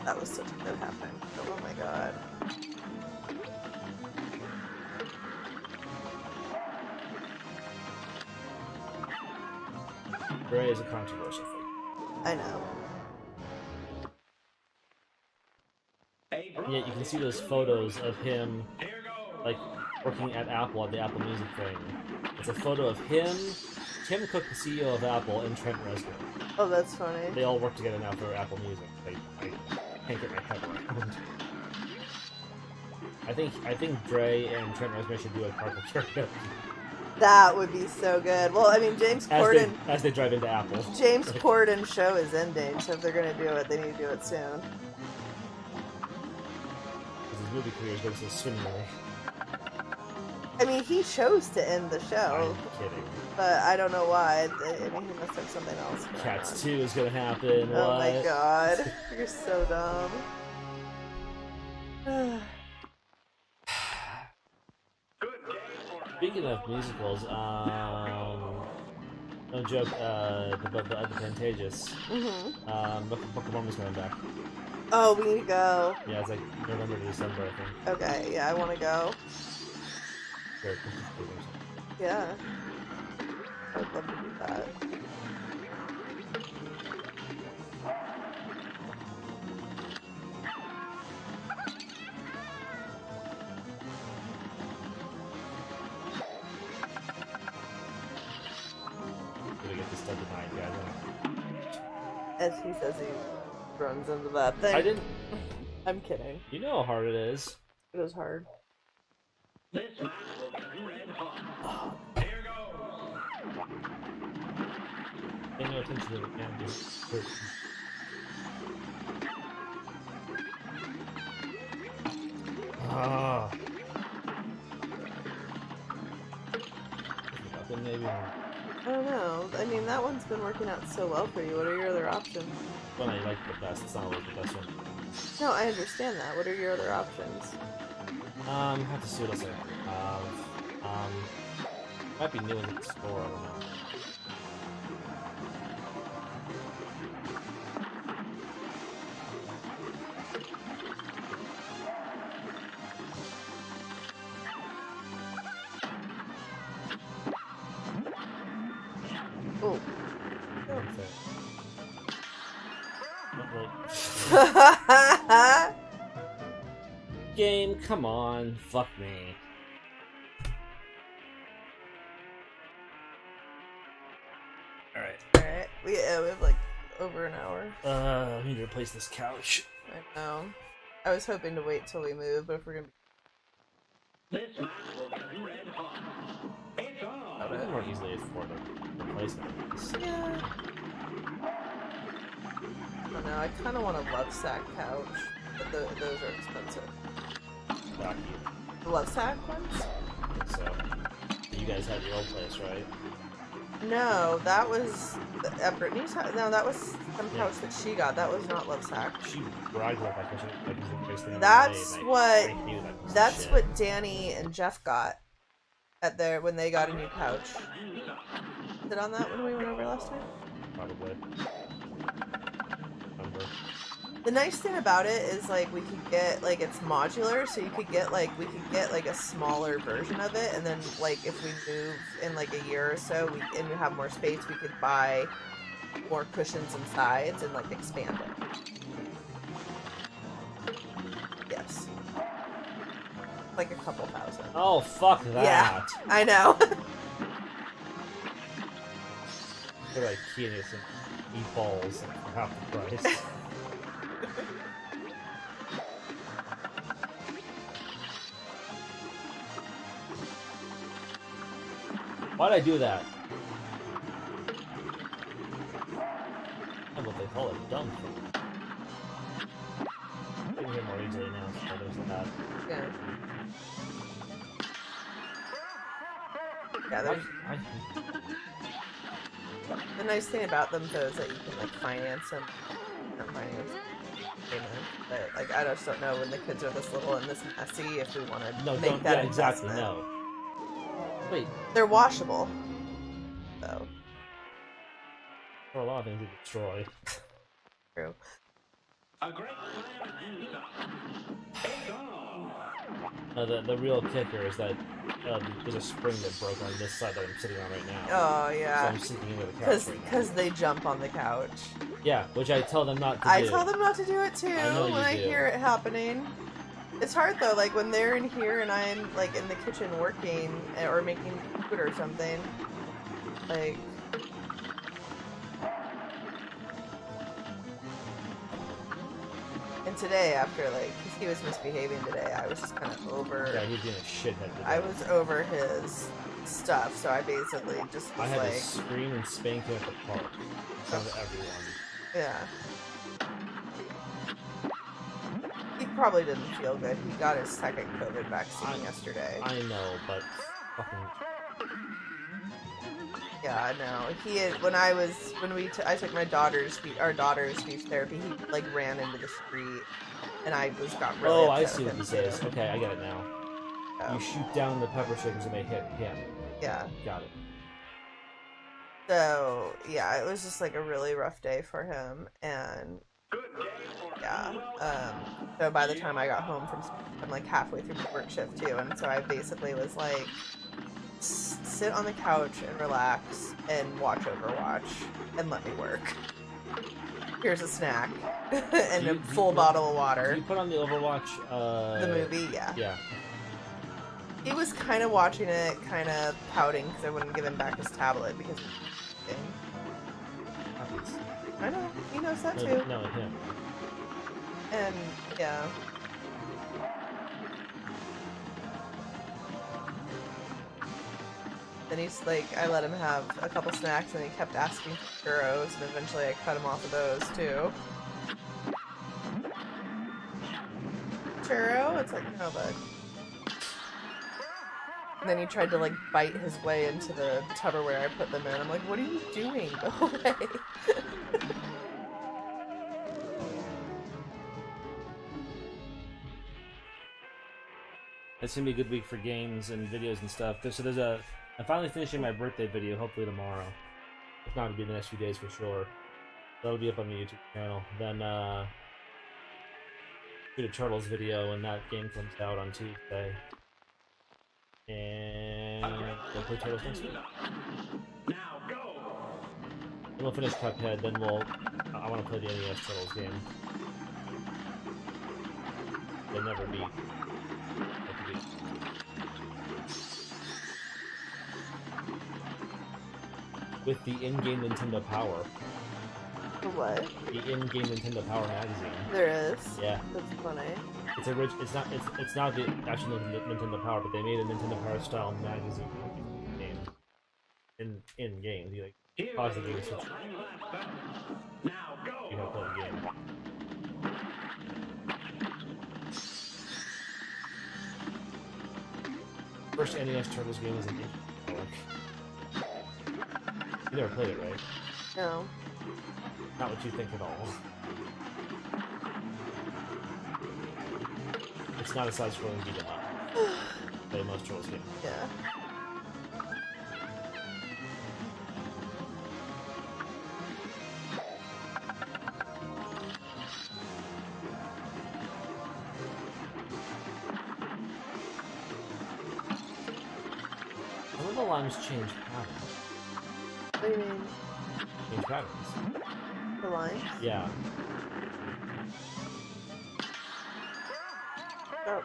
That was such a good halftime show. Oh my god. Dre is a controversial figure. I know. Yet you can see those photos of him, like, working at Apple at the Apple Music thing. It's a photo of him, Tim Cook, the CEO of Apple, and Trent Reznor. Oh, that's funny. They all work together now for Apple Music. I can't get my head around. I think Dre and Trent Reznor should do a carpool karaoke That would be so good. Well, I mean, James Corden. as they drive into Apple. James Corden's show is ending, so if they're gonna do it, they need to do it soon. Because his movie career is going so swimmingly. I mean, he chose to end the show, I'm kidding. but I don't know why. I mean, he must have something else going Cats on. 2 is going to happen. Oh what? my god, you're so dumb. Speaking of musicals, no joke, the Pantages. Book of Mormon's coming back. Oh, we need to go. Yeah, it's like November to December, I think. Okay, yeah, I want to go. Or- Yeah. I would love to do that. Gonna get this done tonight, guys. As he says he runs into that thing. I didn't. I'm kidding. You know how hard it is. It was hard. This match will be red hot. Here goes. Pay no attention to the camera. Ah. Maybe. I don't know. I mean, that one's been working out so well for you. What are your other options? One I like the best. It's not always the best one. No, I understand that. What are your other options? Have to see what else I have. Might be new in the store. I don't know. Oh. Not really. Game, come on, fuck me. Alright. Alright. We have like over an hour. I need to replace this couch. I know. I was hoping to wait till we move, but if we're gonna be... This match will be red hot. It's on. We can more easily afford a replacement. Yeah. I don't know. I kind of want a love sack couch, but those are expensive. Back The love sack ones? So, you guys had your old place, right? No, that was at Brittany's house. No, that was some couch that she got. That was not love sack. She bragged about that because it was the greatest thing That's ever made, what. I knew that was the That's shit. what Danny and Jeff got at their when they got a new couch. Sit on that when we went over last time. Probably. Remember. The nice thing about it is like we could get like it's modular, so you could get like we could get like a smaller version of it, and then like if we move in like a year or so, and we have more space, we could buy more cushions and sides and like expand it. Yes, like a couple thousand. Oh, fuck that. Yeah, I know. They're like keying you some meatballs for half the price. Why'd I do that? That's what they call it, dumb thing. I can hear more easily now, so there's that. Yeah. Yeah, the nice thing about them though is that you can like finance them, not finance payment. But like I just don't know when the kids are this little and this messy if we want to make that exactly, investment. no. Wait, They're washable, though. for a lot of things to destroy. True. A great plan and it's on. The real kicker is that there's a spring that broke on this side that I'm sitting on right now. Oh So yeah. I'm sinking into the couch right now. Because they jump on the couch. Yeah, which I tell them not to do. I tell them not to do it too know when you I do. hear it happening. It's hard though, like when they're in here and I'm like in the kitchen working or making food or something. Like and today after like cause he was misbehaving today, I was just kind of over. Yeah, he's being a shithead today. I was over his stuff, so I basically just I was had like, to scream and spank him at the park in front of everyone. yeah. He probably didn't feel good. He got his second COVID vaccine yesterday. I know, but fucking Yeah, I know. He had, I took my our daughter's speech therapy. He like ran into the street, and I got really. oh, I upset see with what him, he says. too. Okay, I get it now. Oh, You shoot down the pepper shakers and they hit him. yeah. Got it. So yeah, it was just like a really rough day for him, and Good day for yeah. So by the time I got home from, I'm like halfway through my work shift too, and so I basically was like, sit on the couch and relax and watch Overwatch and let me work. Here's a snack and a full bottle of water. Did you put on the Overwatch? The movie, yeah. Yeah. He was kind of watching it, kind of pouting because I wouldn't give him back his tablet because. I know he knows that too. No, him. And yeah. Then he's like, I let him have a couple snacks, and he kept asking for churros, and eventually I cut him off of those too. Churro? It's like, no, bud. And then he tried to like bite his way into the Tupperware I put them in. I'm like, what are you doing? Go away. It's gonna be a good week for games and videos and stuff. I'm finally finishing my birthday video, hopefully tomorrow. If not, it'll be the next few days for sure. That'll be up on the YouTube channel. Then, shoot a Turtles video when that game comes out on Tuesday. And we'll play Turtles next week. Now go. Then we'll finish Cuphead, then I want to play the NES Turtles game. They'll never beat. With the in-game Nintendo Power. The what? The in-game Nintendo Power magazine. There is. Yeah. That's funny. It's not the actual Nintendo Power, but they made a Nintendo Power style magazine game. In games, you like pause the game switch. Now go. You have to play the game. First NES Turtles game was an You never played it, right? No. Not what you think at all. It's not a side-scrolling beat 'em up. Play most Turtles games. Yeah. LMs change patterns. What do you mean? Change patterns. The line? Yeah. Oh.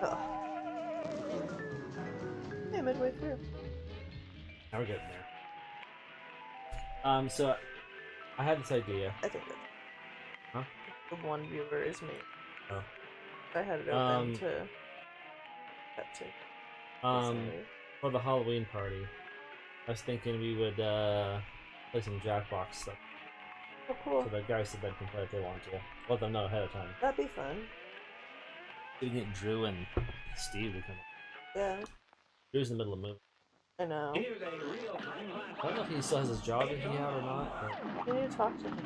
Oh. Yeah, midway through. Now we're getting there. So I had this idea. I think that's Huh? the one viewer is me. Oh. I had it open to cut to. For the Halloween party, I was thinking we would play some Jackbox stuff. Oh, cool. So the guys said they'd play if they want to. Let them know ahead of time. That'd be fun. We can get Drew and Steve to come. Yeah, Drew's in the middle of the movie. I know. Here's a real-time I don't know if he still has his job that he had or not. We need to talk to him.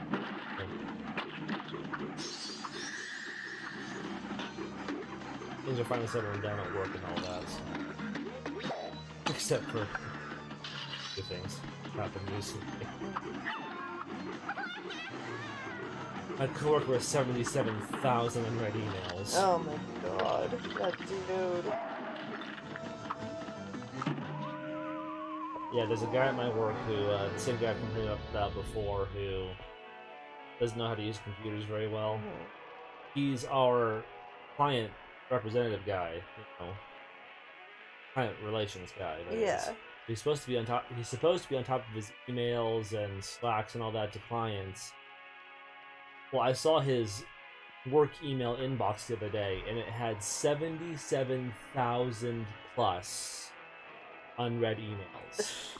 Things are finally settling down at work and all that. So. Except for good things happened recently. My coworker has 77,000 unread emails. Oh my god, that dude. Yeah, there's a guy at my work who, the same guy I complained about before, who doesn't know how to use computers very well. He's our client representative guy, you know, client relations guy. That Yeah. is. He's supposed to be on top. He's supposed to be on top of his emails and Slacks and all that to clients. Well, I saw his work email inbox the other day, and it had 77,000 plus unread emails,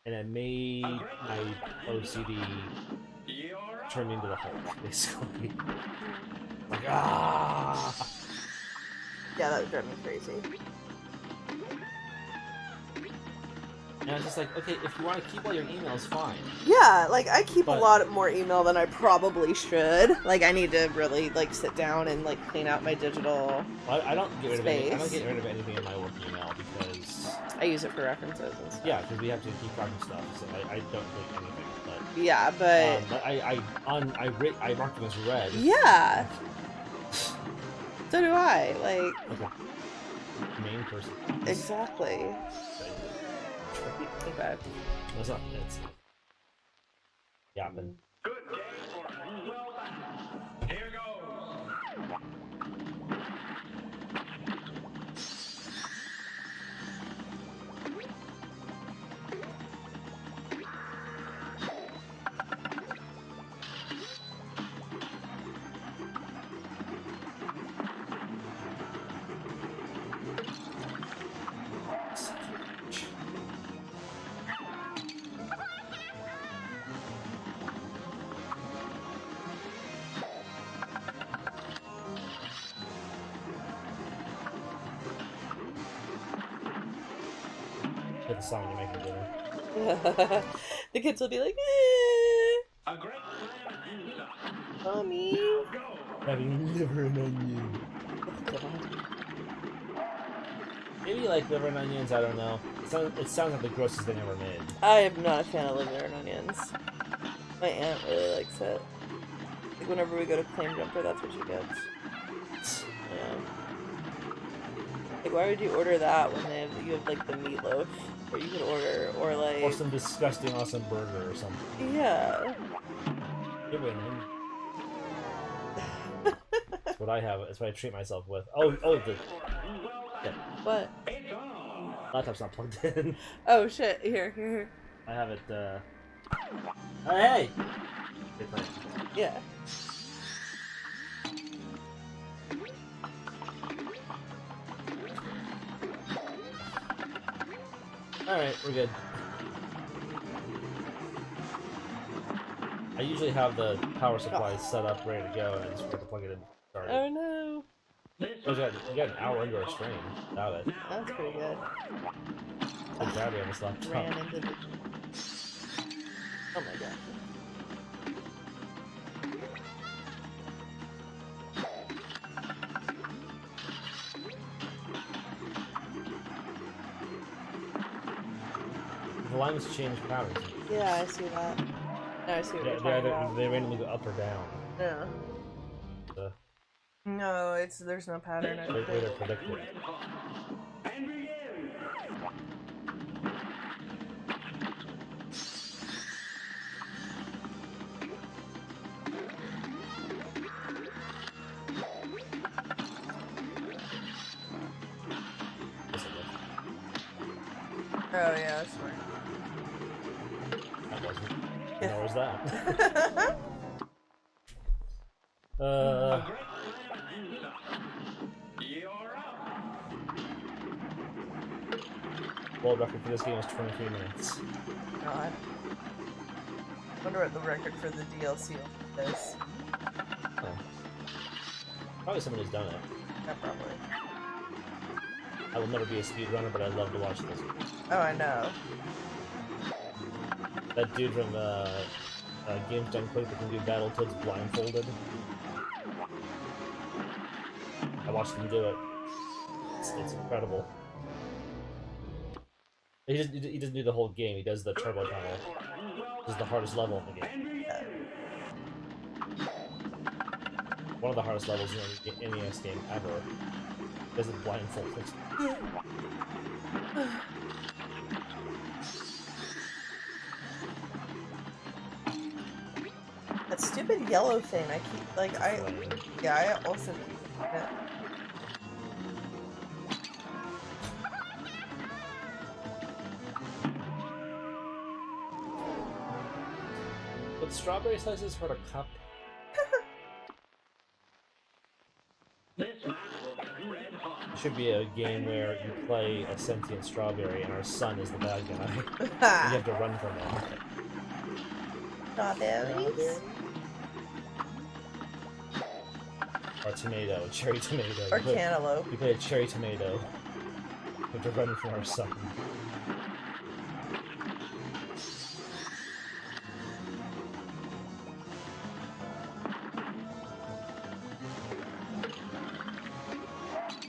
and it made my OCD turn into the Hulk, basically. Like, ah! Yeah, that would drive me crazy. And I was just like, okay, if you want to keep all your emails, fine. Yeah, like, I keep But- a lot more email than I probably should. Like, I need to really, like, sit down and, like, clean out my digital... I don't get rid of any, I don't Space. get rid of anything in my work email because I use it for references and stuff. yeah, because we have to keep track of stuff. So I don't take anything. But Yeah, but... I marked them as read. yeah! So do I, like... Okay. Main person. Exactly. Okay. That's not. It's. Yeah, but. Good game for well done. Here goes. Hit the song you're making dinner. The kids will be like, A great plan and stop. Mommy. Go. Having liver and onion. Maybe like liver and onions. I don't know. It sounds like the grossest thing ever made. I am not a fan of liver and onions. My aunt really likes it. Like whenever we go to Claim Jumper, that's what she gets. Yeah. Like, why would you order that when you have like the meatloaf? Or you could order, or like... Or some disgusting awesome burger or something. Yeah. Liver and onion. That's what I have. That's what I treat myself with. Oh, the yeah, What? It's on. laptop's not plugged in. Oh shit, here. I have it, Hey! Good night. Yeah. Alright, we're good. I usually have the power supply set up, ready to go, and I just forget to plug it in. Sorry. Oh no. We got an hour into our stream without it. That's pretty good. Good battery on this laptop. Ran into the... Oh my god. The limes change patterns. Yeah, I see that. Now I see what Yeah, you're talking about. they randomly go up or down. Yeah. The No, there's no pattern. I don't way they're think. predicted. And begin. Oh yeah, that's right. That wasn't. Nor was that. A great slam and you're up. World record for this game is 23 minutes. God. Wonder what the record for the DLC is. Oh. Probably someone who's done it. Yeah, probably. I will never be a speedrunner, but I love to watch this. Oh, I know. That dude from Games Done Quick that can do Battletoads blindfolded. I watched him do it. It's incredible. He doesn't do the whole game. He does the turbo tunnel. This is the hardest level in the game. One of the hardest levels in any NES game ever. He does it blindfolded. That stupid yellow thing. I keep I also keep it. But strawberry slices for a cup. This match will be red hot. It should be a game where you play a sentient strawberry and our son is the bad guy. You have to run from him. Strawberries? Or tomato, cherry tomato. Or cantaloupe. We play a cherry tomato. We have to run from our son.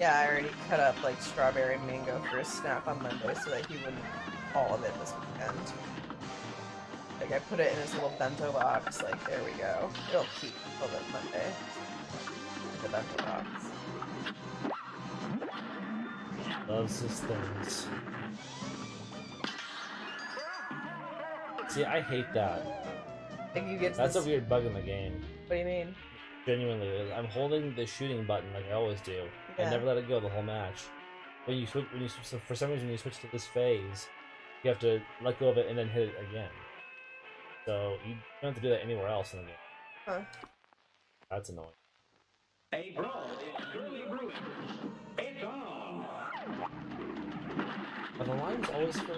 Yeah, I already cut up like strawberry and mango for a snack on Monday so that he wouldn't eat all of it this weekend. Like I put it in his little bento box, like there we go. It'll keep till the Monday. The bento box. Loves his things. See, I hate that. Like you get That's this... a weird bug in the game. What do you mean? Genuinely, I'm holding the shooting button like I always do. Yeah. I never let it go the whole match. When you switch, so for some reason, when you switch to this phase, you have to let go of it and then hit it again. So you don't have to do that anywhere else in the game. Huh. That's annoying. A brawl is surely brewing. It's on. Are the lines always for?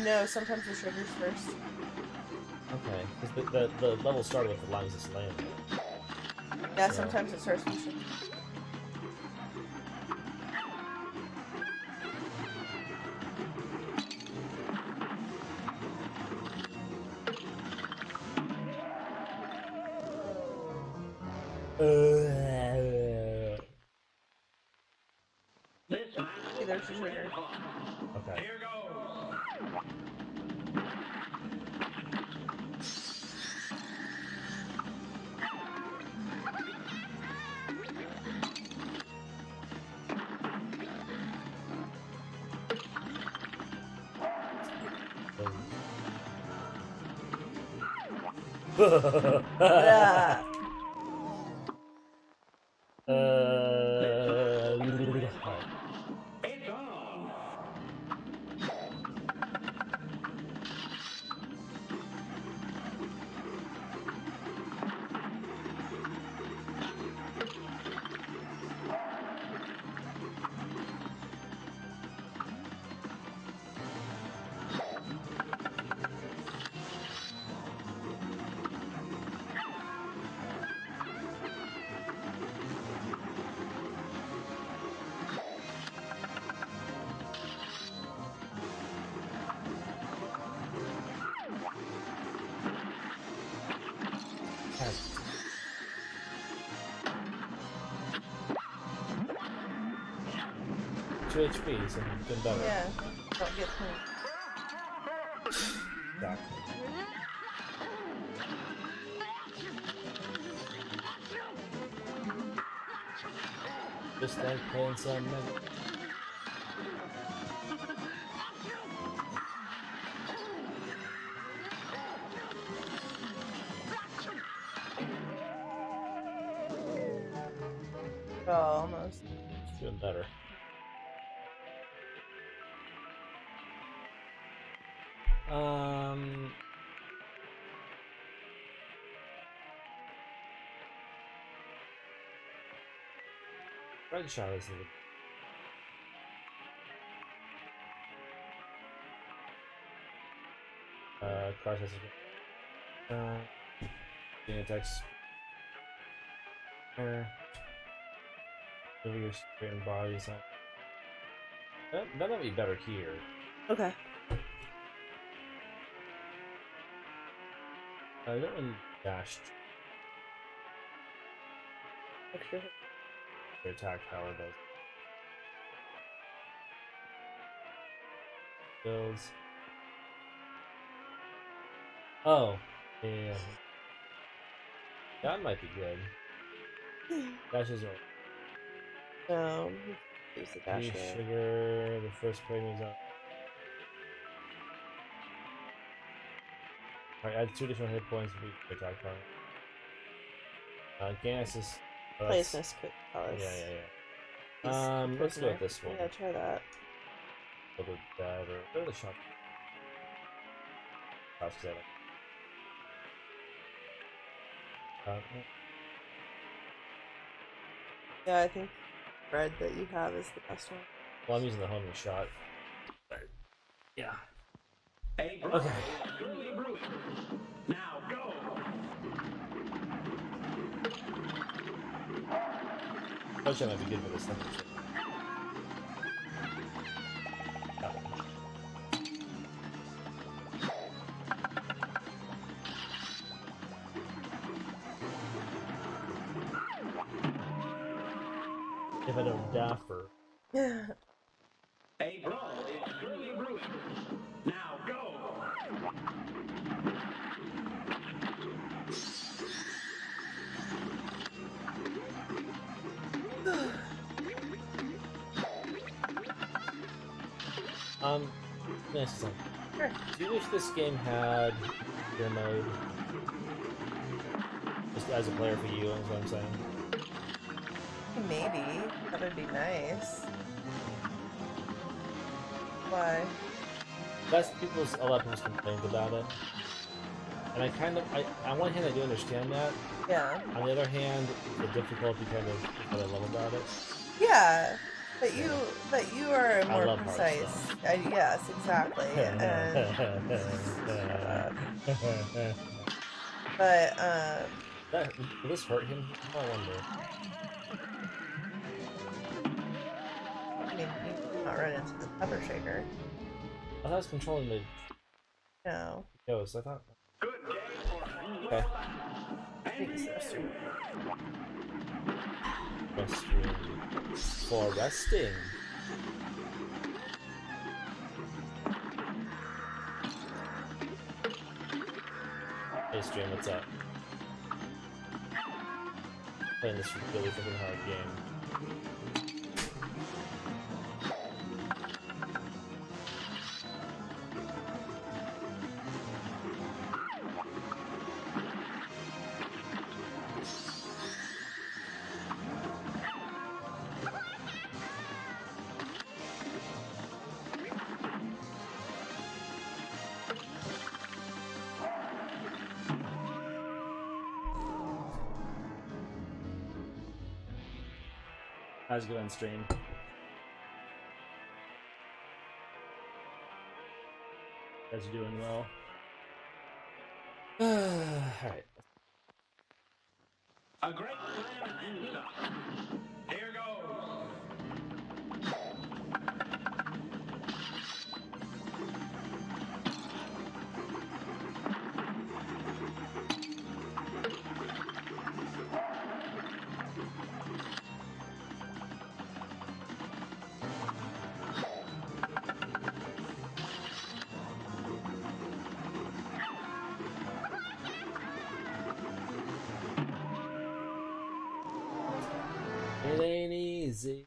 No, sometimes the sugar's first. Okay, because the level started with the lines just laying there. Yeah, So- sometimes it starts with sugar. This match See, will there's be your red sugar. hot. Okay. Here goes. Ah. Alright. It's on. Two HP, so good better. Yeah, don't get hurt. Exactly. Just like playing some Mega. Oh, almost. It's doing better. Red shot is the car test. Getting attacks. Over your straight and bodies. That might be better here. Okay. I don't really dash. Extra hit. Your attack power does. Builds. Oh, yeah. That might be good. Dash is right. No. Use the dash Beef, here. sugar, the first play moves up. Alright, add 2 additional hit points for each attack power. Gain access. Oh, Place miss quick palace. Yeah. Let's go with this one. Yeah, try that. Go with that or go with the shot. Yeah, I think the red that you have is the best one. Well, I'm using the homing shot. But, yeah. A brawl Okay. is surely brewing. Now go. Coach might be good for this thing. If I don't daffer. A brawl is surely brewing. Now go. Next time. Sure. Do you wish this game had your mode? Just as a player for you, is what I'm saying. Maybe. That would be nice. Why? That's a lot of people's complaints about it. And on one hand I do understand that. Yeah. On the other hand, the difficulty kind of is what I love about it. Yeah. But you are I more love hard precise. stuff. Yes, exactly. But Will this hurt him? I wonder. I mean, you not run into the pepper shaker. I thought I was controlling the No. ghost. I thought. Good day for Okay. Thanks, sister. Restroom. For resting. Hey stream, what's up? Playing this really freaking hard game. How's it going, stream? You guys are doing well. Alright. a great plan and stuff. Here goes. easy.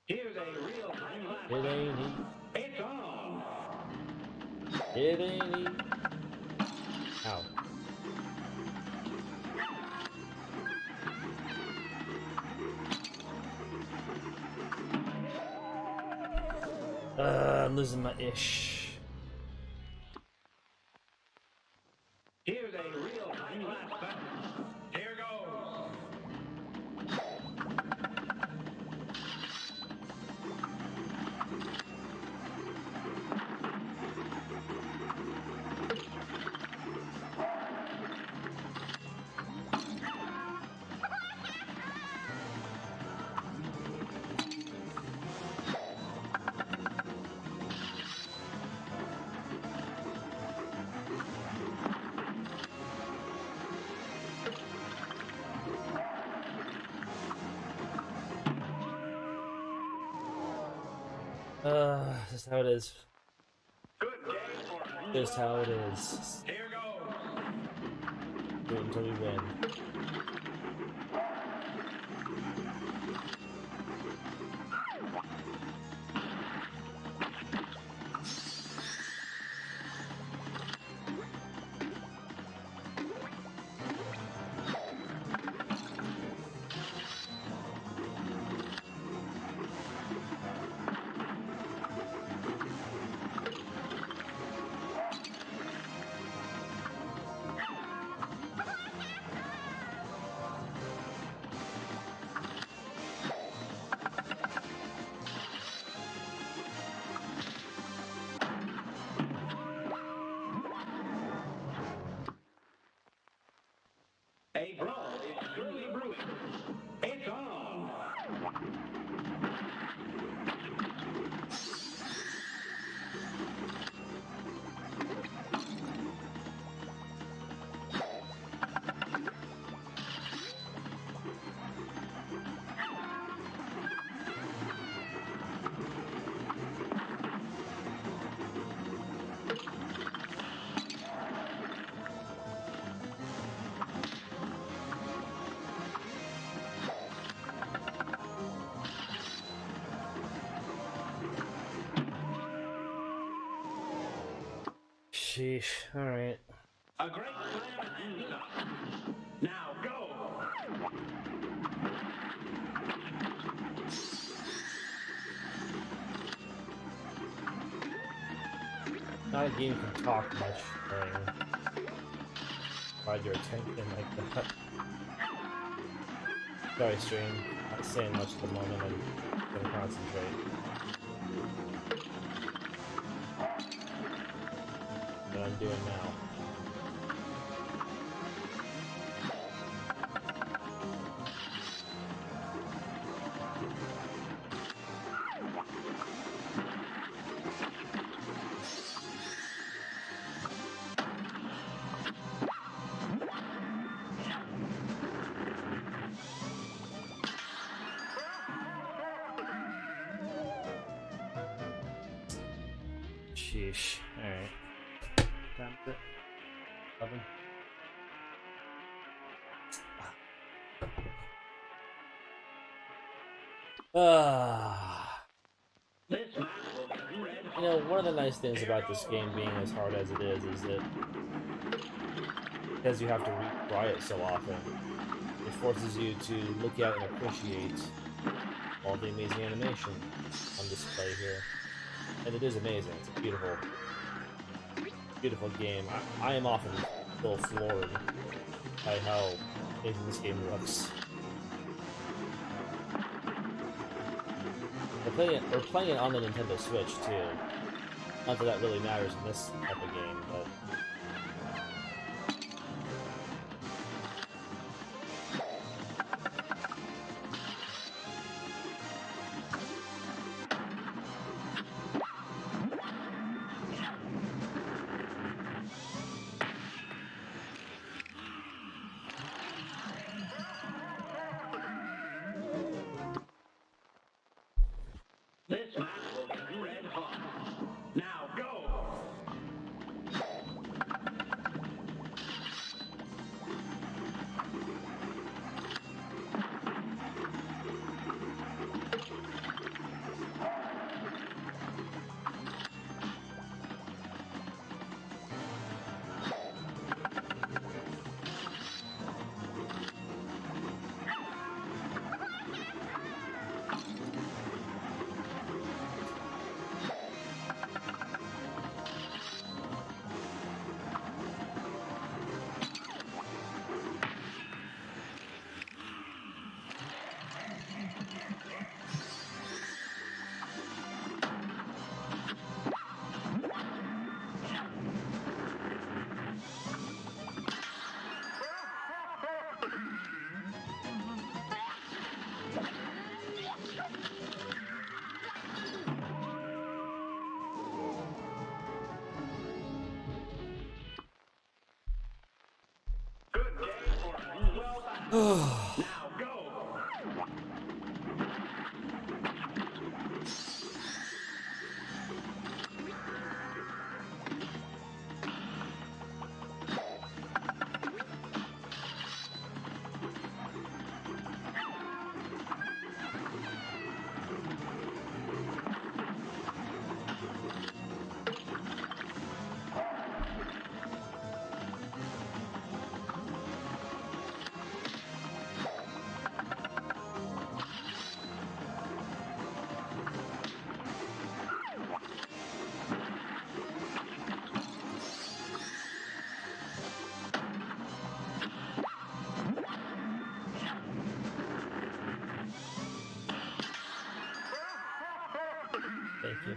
Here's a real-time last It ain't easy. It's on. It ain't easy. Ow. I'm losing my ish. Here's a real-time last battle. Here goes. Just how it is. Good day for Just how it is. Here goes. Do it until we win. A brawl is surely brewing. It's on. Sheesh. Alright. A great slam and stop. Now go. Not a game can talk much during provide your attention like that. Sorry, stream. Not saying much at the moment. I'm gonna concentrate. What I'm doing now. Sheesh. Alright. Time for 11. This match will be red hot. You know, one of the nice things about this game being as hard as it is that because you have to retry it so often, it forces you to look at and appreciate all the amazing animation on display here. And it is amazing. It's a beautiful, beautiful game. I am often still floored by how amazing this game looks. We're playing it on the Nintendo Switch too. Not that that really matters in this type of game, but This match will be red hot. Now go. Now go. Thank you.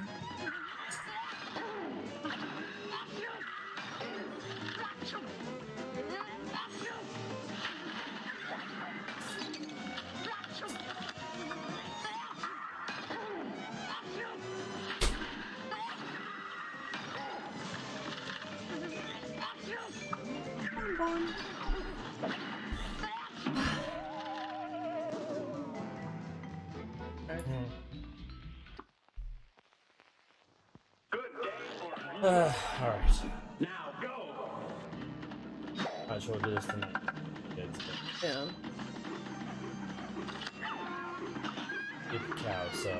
Good day for Alright. Now go. Not sure we'll do this tonight. Kids, but Yeah. eat the cow, so.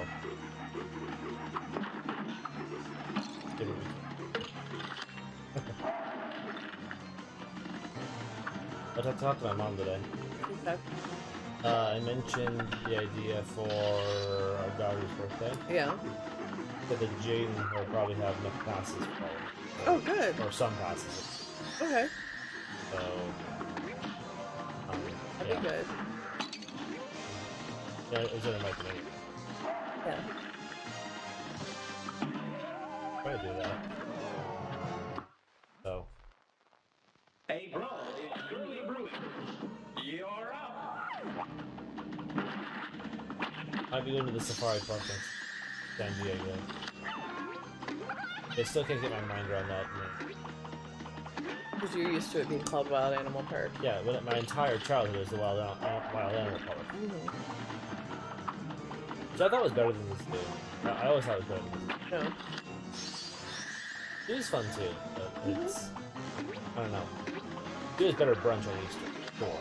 Give it But I talked to my mom today. Okay. I mentioned the idea for our daughter's birthday. Yeah. So that Jaden will probably have enough passes for Oh, good. or some passes. Okay. So, That'd yeah. be good. Yeah, it was in my thing. Yeah. Probably do that. So, A brawl is surely brewing. You're up. I'd be going to the safari park next San Diego. I still can't get my mind around that. Because you're used to it being called Wild Animal Park. Yeah, but my entire childhood was the Wild Animal Park. Mm-hmm. Which I thought was better than this zoo. I always thought it was better than this No. zoo. It was fun too, but it's... I don't know. It was better brunch on Easter. Sure.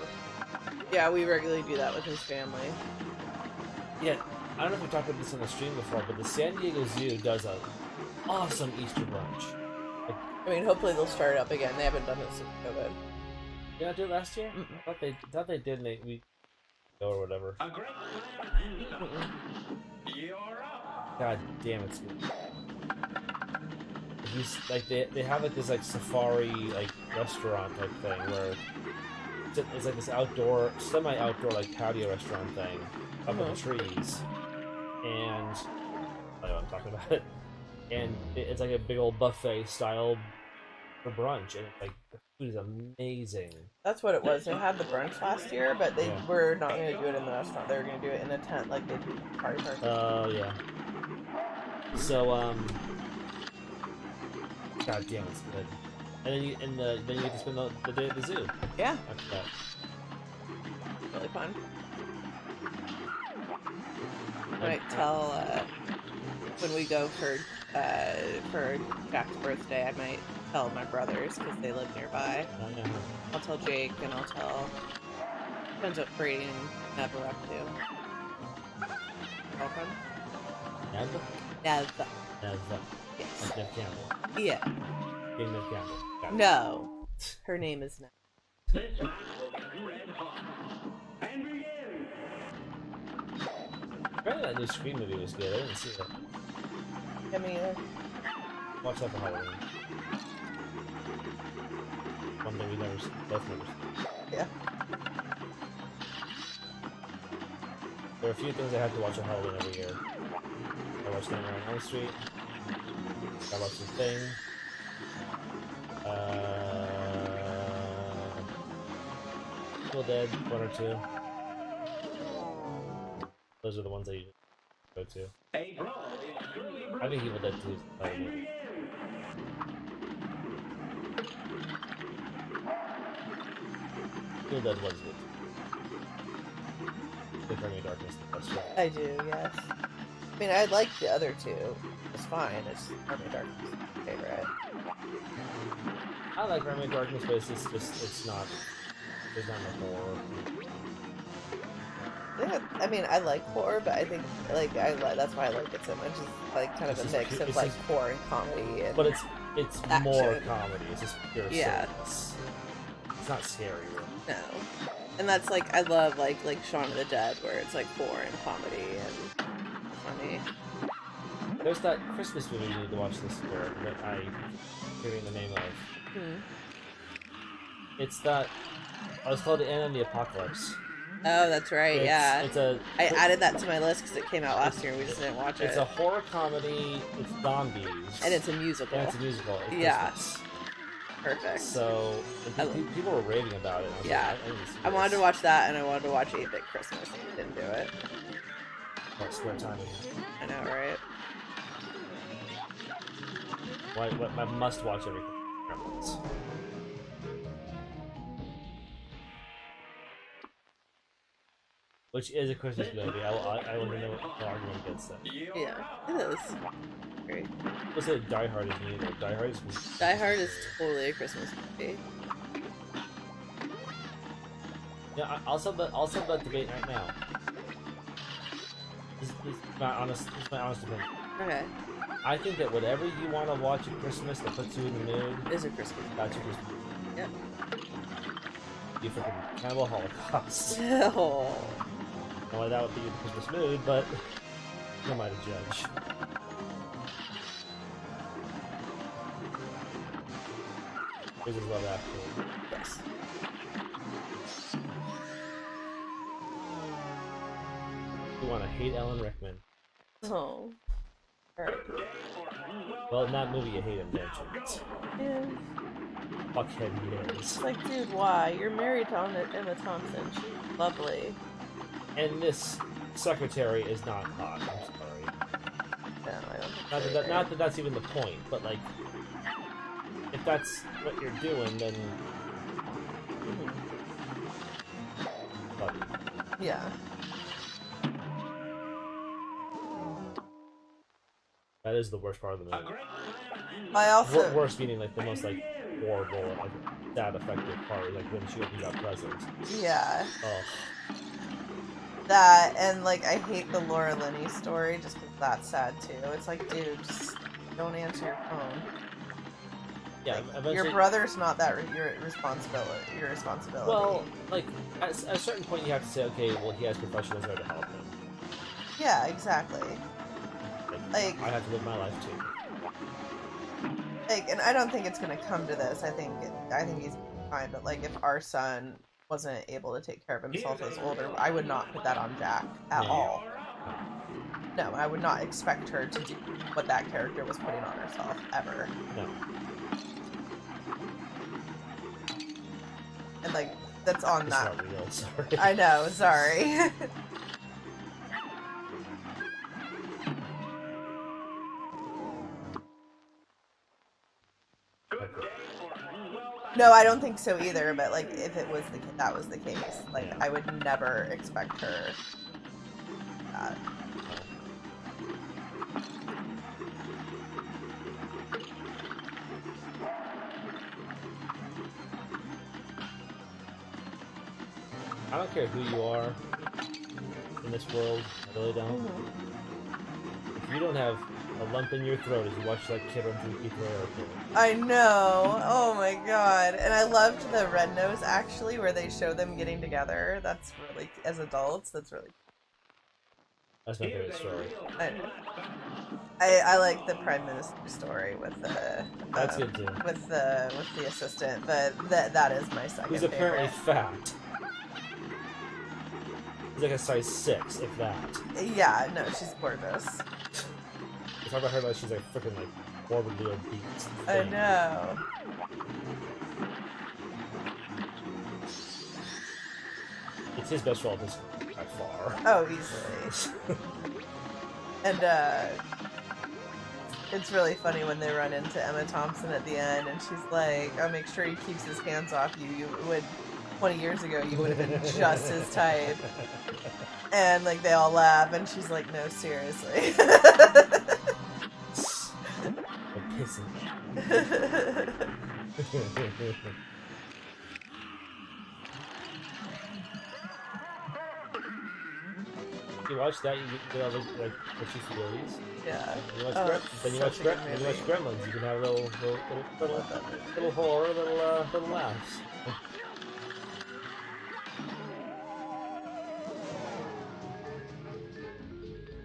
Yeah, we regularly do that with his family. Yeah, I don't know if we talked about this on the stream before, but the San Diego Zoo does an awesome Easter brunch. Like, I mean, hopefully they'll start it up again. They haven't done it since COVID. did I do it last year? Mm-mm. I thought they did make me go or whatever. A great plan. You're up. God damn, it's good. He's like they have like this like safari like restaurant type thing where it's like this outdoor semi-outdoor like patio restaurant thing up in the trees, and I know what I'm talking about it. And it's like a big old buffet style for brunch, and like the food is amazing. That's what it was. They had the brunch last year, but they Yeah. were not going to do it in the restaurant. They were going to do it in a tent like they do in the party park. Oh yeah. So God damn, it's good. And then you get to spend the day at the zoo Yeah, after that. really fun. I might tell when we go for Jack's birthday. I might tell my brothers because they live nearby. Yeah. I'll tell Jake and I'll tell. Depends what Brady and Nev are up to. Girlfriend? Nev? Nev. Nev. Yes. Like Nev Campbell. Yeah. Being Nev Campbell. Got it. No. Her name is Nev. This match will be red hot. And begin. Apparently that new Scream movie was good. I didn't see it. I mean, Watch that for Halloween. One thing we never, both never seen. yeah. There are a few things I have to watch on Halloween every year. I watch Nightmare on Elm Street. I watch The Thing. Evil Dead, 1 or 2. Those are the ones I usually go to. A brawl is surely I brewing. think Evil Dead 2 is probably And good. begin. Evil Dead was good. the Army of Darkness the best way. I do, yes. I mean, I like the other two. It's fine. It's Army of Darkness is my favorite. I like Army of Darkness, but it's not. There's not enough horror. Yeah, I mean, I like horror, but I think that's why I like it so much. It's like kind of a mix of like horror and comedy. And but it's action. More comedy. It's just pure Yeah. silliness. It's not scary. Really. No, and that's like I love like Shaun of the Dead, where it's like horror and comedy and funny. There's that Christmas movie you need to watch this year that I'm hearing the name of. It's that. Oh, it's called The End of the Apocalypse. Oh, that's right. It's I added that to my list because it came out last year and we just didn't watch it. It's a horror comedy. It's zombies. And it's a musical. And it's a musical. It's Yeah. Christmas. Perfect. So people were raving about it. And I wanted to watch that and I wanted to watch 8-Bit Christmas and we didn't do it. Oh, spare time. I know, right? I must watch every Christmas. Which is a Christmas movie. I want to know what the argument gets then. Yeah, it is. Great. Let's say Die Hard is neither. Die Hard is totally a Christmas movie. Yeah, I'll sub that debate right now. This is my honest opinion. Okay. I think that whatever you want to watch at Christmas that puts you in the mood Is a Christmas movie. that's your Christmas movie. Yep. You freaking Cannibal Holocaust. Oh. I don't know why that would be in the Christmas mood, but who am I to judge? This is Love Actually. Yes. You want to hate Alan Rickman. Oh. Alright. Well, in that movie you hate him, don't you? Yeah. Fuckhead he is. It's like, dude, why? You're married to Emma Thompson. She's lovely. And this secretary is not hot, I'm sorry. No, I don't think so Not that that's even the point, but like, if that's what you're doing, then... Fuck. Yeah. That is the worst part of the movie. I also... Worst meaning like the most like horrible, like sad effective part, like when she opens that present. Yeah. Oh. That, and like, I hate the Laura Linney story just because that's sad too. It's like, dude, just don't answer your phone. Yeah, like, eventually... your brother's not that your responsibility. Your responsibility. Well, like at a certain point, you have to say, okay, well, he has professionals there to help him. Yeah, exactly. Like, I have to live my life too. Like, and I don't think it's gonna come to this. I think he's fine. But like, if our son wasn't able to take care of himself as older, I would not put that on Jack at all. No, I would not expect her to do what that character was putting on herself ever. No. And like, that's on It's that. not real, sorry. I know. Sorry. No, I don't think so either. But like, if it was that was the case, like, Yeah. I would never expect her. That. I don't care who you are in this world. I really don't. If you don't have a lump in your throat as you watch that kid run through Heathrow Airport. I know. Oh my god. And I loved the Red Nose actually, where they show them getting together. That's really, as adults, that's really. That's my favorite story. I like the Prime Minister story with the. That's good too. With the assistant, but that is my second. Who's apparently favorite. fat. He's like a size 6, if that. Yeah, no, she's gorgeous. You talk about her like she's like freaking like morbidly obese. I know. It's his best role this by far. Oh, easily. And it's really funny when they run into Emma Thompson at the end, and she's like, "Oh, make sure he keeps his hands off you. You would 20 years ago, you would have been just as tight." And like they all laugh, and she's like, "No, seriously." I'm pissing. You watch that, you get all the abilities. Yeah. You watch Then you watch Gremlins. You can have little horror, little laughs.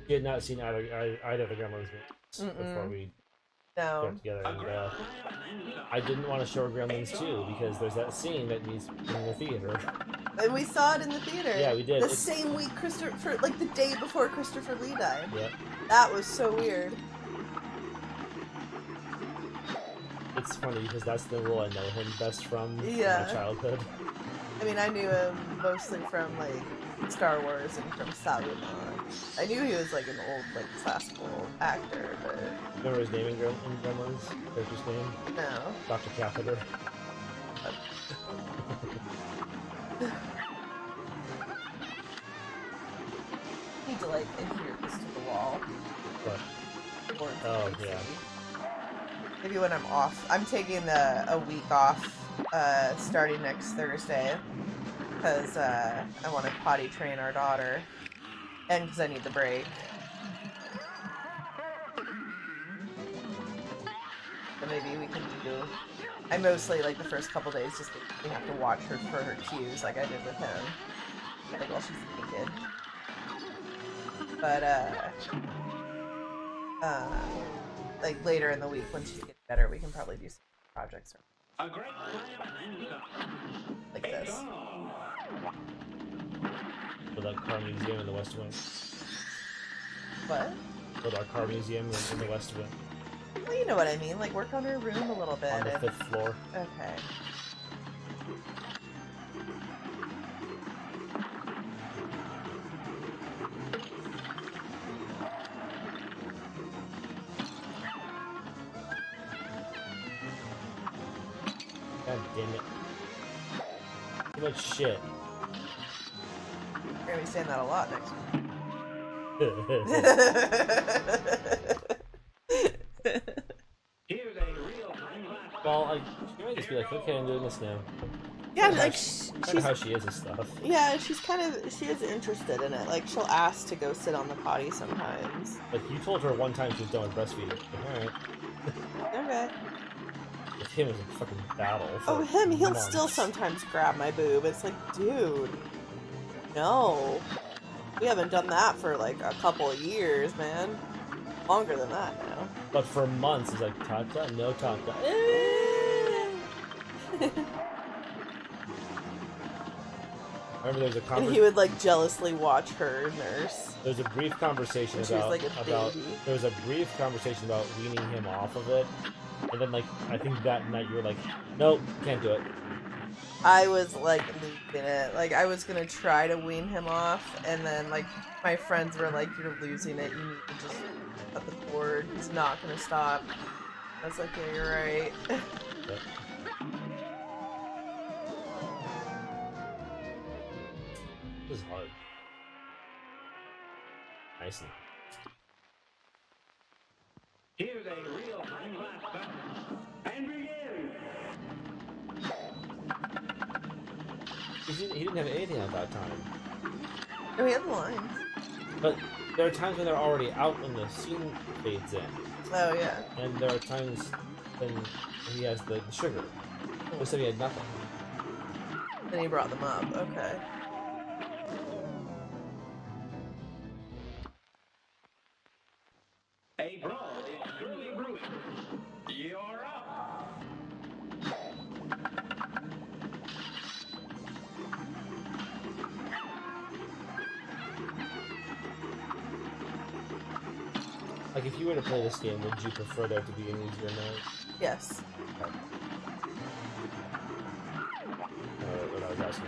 You had not seen either of the Gremlins movies before we got together, and I didn't want to show her Gremlins 2 because there's that scene that needs to be in the theater. And we saw it in the theater. Yeah, we did. The same week Christopher, like the day before Christopher Lee died. Yeah. That was so weird. It's funny because that's the role I know him best from my childhood. I mean, I knew him mostly from like Star Wars and from Saruman. I knew he was like an old like classical actor, but remember his name in Gremlins? Character's name? no. Dr. Catheter. Need to like adhere this to the wall. What? Oh yeah. Maybe when I'm off. I'm taking a week off starting next Thursday because I want to potty train our daughter and because I need the break. So maybe we can do... I mostly, like, the first couple days just we have to watch her for her cues like I did with him. Like, while she's naked. But, like, later in the week when she's getting better, we can probably do some projects A great like this. For that car museum in the West Wing. What? For that car museum in the West Wing. Well, you know what I mean. Like, work on her room a little bit. On the 5th floor. Okay. God damn it. Too much shit. We're gonna be saying that a lot next week. Here's a real time-lapse. Well, she might just be like, okay, I'm doing this now. Yeah, like She's she's how she is and stuff. yeah, she is interested in it. Like she'll ask to go sit on the potty sometimes. Like, you told her one time she was done with breastfeeding. Alright. Okay. With him is a fucking battle. Oh, him, he'll months. still sometimes grab my boob. It's like, dude, no. We haven't done that for like a couple of years, man. Longer than that now. But for months, he's like, Tata, no Tata. I remember there was a And he conversation. would like jealously watch her nurse. There's a brief conversation When she was, about like, a baby. there was a brief conversation about weaning him off of it, and then like I think that night you were like, nope, can't do it. I was like losing it. Like I was gonna try to wean him off, and then like my friends were like, "You're losing it. You need to just cut the cord. He's not gonna stop." I was like, "Yeah, you're right." But this is hard. Nice. Here's a real time-lapse. And begin. He didn't have anything at that time. Oh, he had the lines. But there are times when they're already out when the scene fades in, Oh yeah. and there are times when he has the sugar. He said he had nothing. Then he brought them up. Okay. A brawl is surely brewing. You're up. Like, if you were to play this game, would you prefer there to be an easier mode? Yes. What I was asking.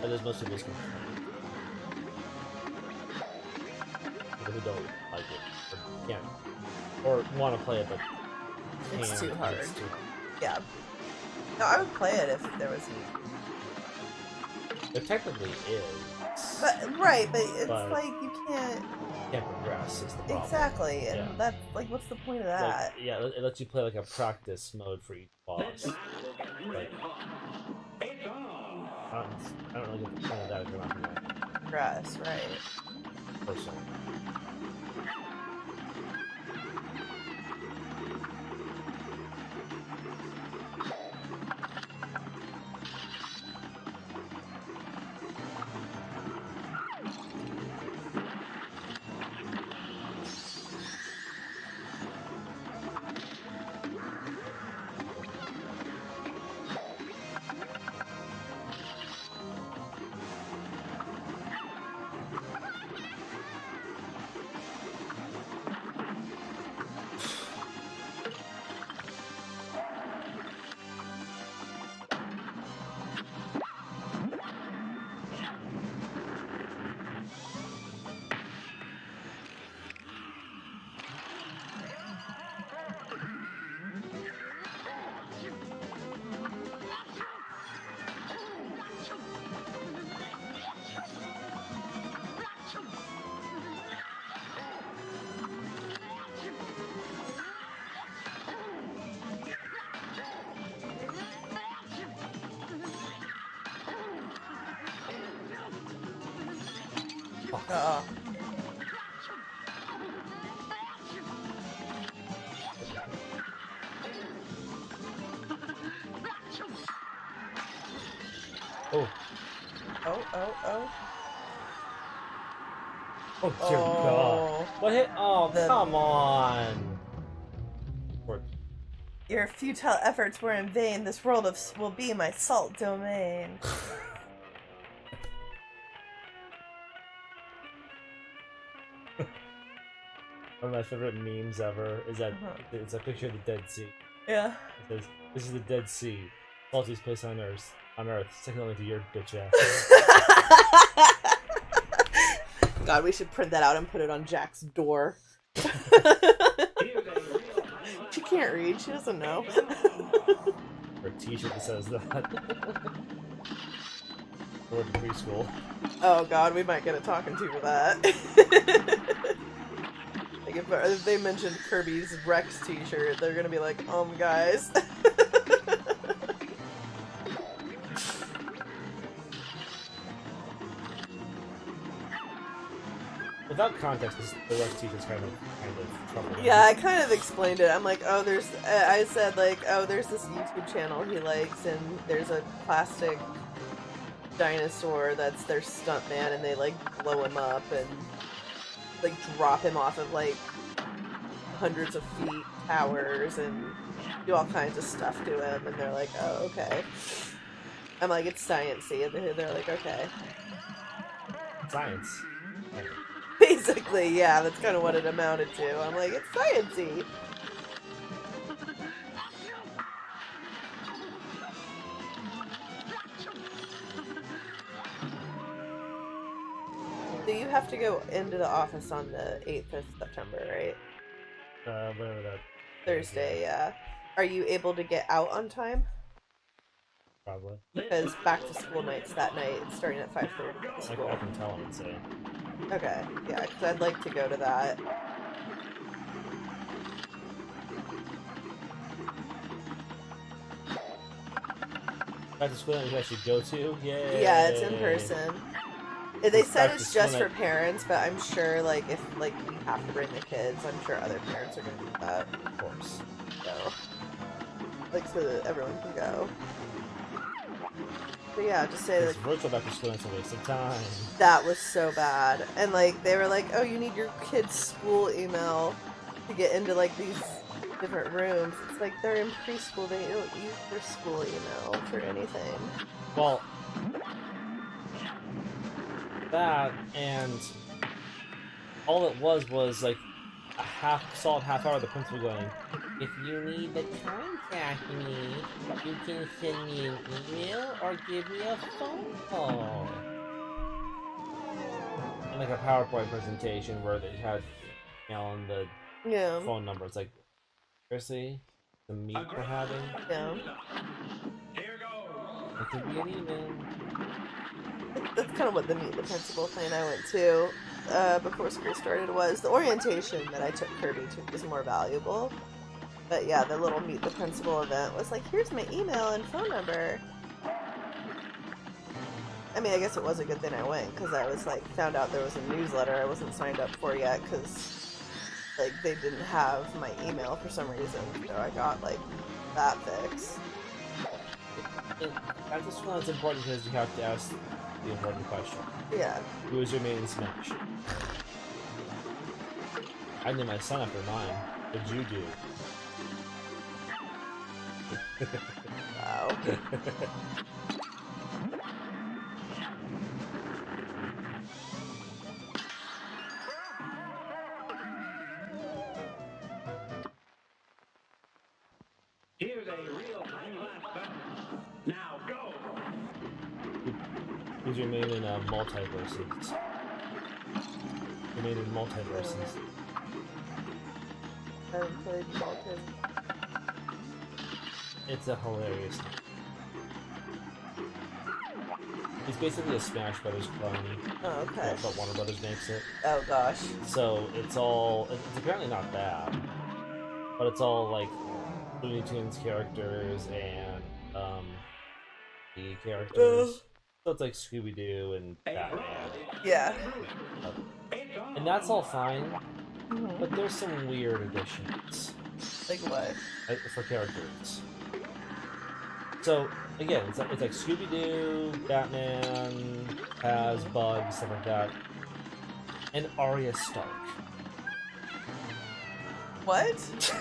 That is most people's complaint. People who don't like it, or can't, or want to play it, but It's can't. too hard. It's too Yeah. No, I would play it if there was There technically is. But but it's But like you can't progress is the problem. exactly, and Yeah. that's like, what's the point of that? Like, yeah, it lets you play like a practice mode for each boss. This match will get red hot. It's on. I don't really get the point of that if you're not gonna Progress, right? personally. Uh, Oh, oh. oh dear God! What hit? Oh, come on! Your futile efforts were in vain. This world will be my salt domain. One of my favorite memes ever is that it's a picture of the Dead Sea. Yeah. It says, "This is the Dead Sea, saltiest place on Earth. Second only to your bitch ass." God, we should print that out and put it on Jack's door. She can't read. She doesn't know. Or a T-shirt that says that. Or to preschool. Oh God, we might get a talking to for that. Like if they mentioned Kirby's Rex T-shirt, they're gonna be like, guys. Without context, the Rex T-shirt's kind of troubling. Yeah, I kind of explained it. I'm like, I said like, there's this YouTube channel he likes, and there's a plastic dinosaur that's their stuntman, and they like blow him up and like drop him off of like hundreds of feet towers and do all kinds of stuff to him, and they're like, oh, okay. I'm like, it's sciencey, and they're like, okay. Science. Basically, yeah, that's kind of what it amounted to. I'm like, it's sciencey. So you have to go into the office on the 8th of September, right? Whatever that. Thursday, yeah. Are you able to get out on time? Probably. Because back to school night's that night, starting at 5:30 at the school. I can tell him and say. Okay, yeah, because I'd like to go to that. Back to school that you can actually go to? Yay! Yeah, it's in person. They said back to it's just school for parents, but I'm sure, like, if, like, we have to bring the kids, I'm sure other parents are going to do that. Of course. So, like, so that everyone can go. But yeah, just say, like, virtual back to school is a waste of time. that was so bad. And, like, they were like, oh, you need your kid's school email to get into, like, these different rooms. It's like, they're in preschool, they don't use their school email for anything. Well, that, and all it was like a solid half hour of the principal going, if you need to contact me, you can send me an email or give me a phone call. And like a PowerPoint presentation where they had email and the phone number. It's like, seriously? The meet we're having? Yeah. Here goes. It could be an email. That's kind of what the Meet the Principal thing I went to before school started was. The orientation that I took Kirby to was more valuable. But yeah, the little Meet the Principal event was like, here's my email and phone number. I mean, I guess it was a good thing I went, because I was like, found out there was a newsletter I wasn't signed up for yet, because like they didn't have my email for some reason, so I got like that fixed. I just feel it's important because you have to ask the important question. Yeah. Who is your main Smash? I named my son after mine. What did you do? Wow. Here's a real-time last button. Now go! Who's your main in multiverses? Your main in multiverses. I haven't played Vulcan. It's a hilarious. It's basically a Smash Brothers clone. Oh, okay. But Warner Brothers makes it. Oh gosh. So it's apparently not bad, but it's all like Looney Tunes characters and the characters. So it's like Scooby Doo and Batman, Yeah. and that's all fine. Mhm. But there's some weird additions Like what? for characters. So again, it's like Scooby Doo, Batman, has Bugs, stuff like that, and Arya Stark. What?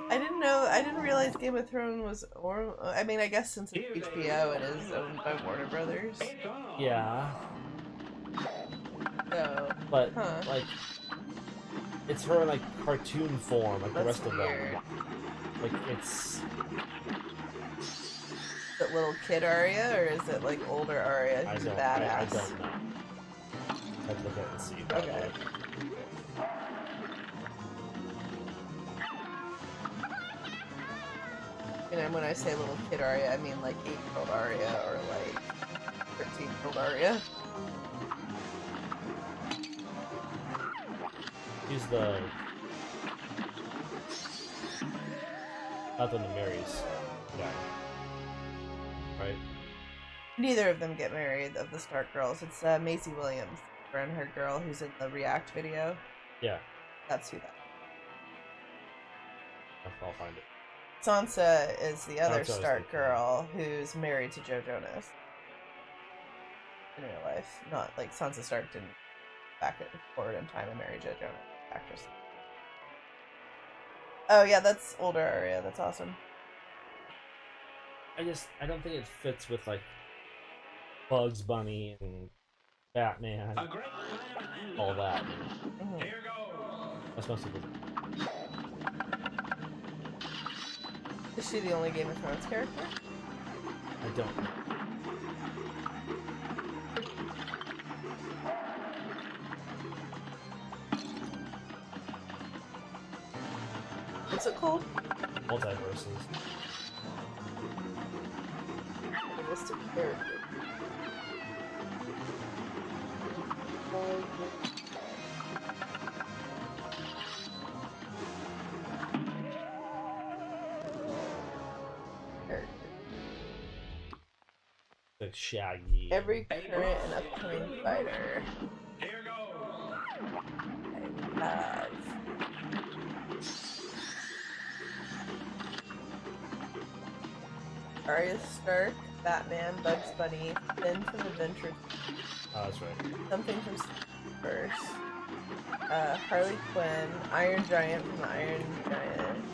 I didn't know. I didn't realize Game of Thrones was. I mean, I guess since it's HBO, it is owned by Warner Brothers. Yeah, So, but huh? like it's her in like cartoon form, like the That's rest weird. of them. Like it's Is it little kid Arya or is it like older Arya I who's a don't badass? I don't know. I have to look at it and see. Okay. And when I say little kid Arya, I mean like 8-year-old Arya or like 13-year-old Arya. He's the not the Marys guy, right? Neither of them get married, of the Stark girls. It's Maisie Williams, and her girl who's in the React video. Yeah, That's who that I'll find it. Sansa is the other That's what I was Stark thinking. girl who's married to Joe Jonas in real life. Not like Sansa Stark didn't back it forward in time and marry Joe Jonas, actress. Oh yeah, that's older Arya. That's awesome. I don't think it fits with like Bugs Bunny and Batman, A great plan. all that. Mhm. Here goes. That's mostly good. Is she the only Game of Thrones character? I don't know. What's it called? Multiverses. List of characters. Like Shaggy. Every current and upcoming fighter. Here goes. I have. Arya Stark, Batman, Bugs Bunny, Finn from Adventure, Oh, that's right. something from First, Harley Quinn, Iron Giant from the Iron Giant,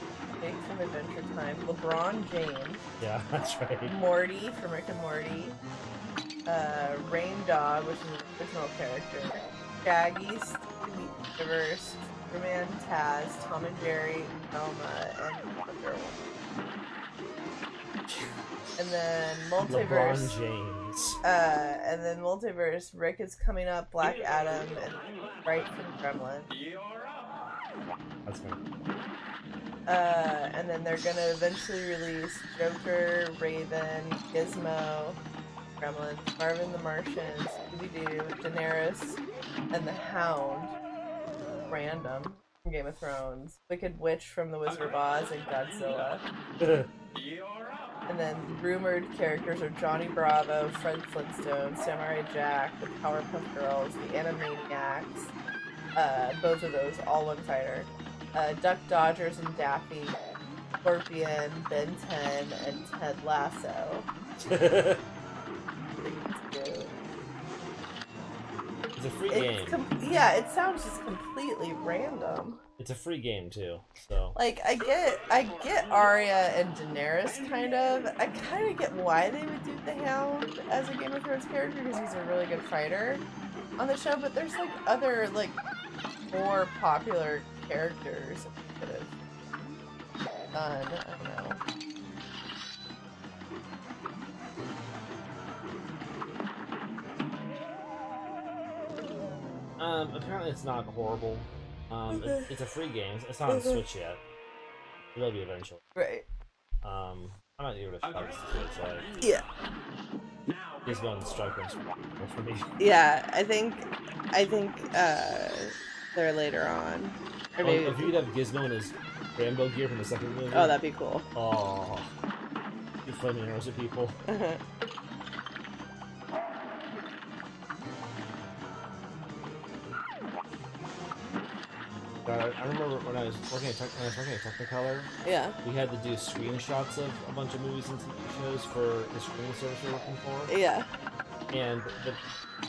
Jake from Adventure Time, LeBron James, Yeah, that's right. Morty from Rick and Morty, Rain Dog, which is an original character, Shaggy, Steven Universe, Superman, Taz, Tom and Jerry, Velma, and Wonder Woman. And then multiverse. LeBron James. And then multiverse. Rick is coming up. Black Adam and Bright from Gremlin. You're up. That's fine. And then they're gonna eventually release Joker, Raven, Gizmo, Gremlins, Marvin the Martian, Scooby-Doo, Daenerys, and the Hound. Random from Game of Thrones. Wicked Witch from The Wizard of Oz and Godzilla. And then rumored characters are Johnny Bravo, Fred Flintstone, Samurai Jack, the Powerpuff Girls, the Animaniacs. Both of those, all one fighter. Duck Dodgers and Daffy, Scorpion, Ben 10, and Ted Lasso. It's a free game. Yeah, it sounds just completely random. It's a free game too, so. Like, I get Arya and Daenerys, kind of. I kind of get why they would do the Hound as a Game of Thrones character, because he's a really good fighter on the show, but there's, like, other, like, more popular characters that could have done. I don't know. Apparently it's not horrible. It's a free game. It's not on Switch yet. It will be eventually. Right. I'm not here to shout this to it, so Yeah. he's going to strike for me. Yeah, I think they're later on. Or maybe... if you could have Gizmo in his Rambo gear from the second movie. Oh, that'd be cool. Oh. You flaming arrows at people. I remember when I was working at Technicolor, Yeah. we had to do screenshots of a bunch of movies and TV shows for the streaming service we were working for. Yeah. And the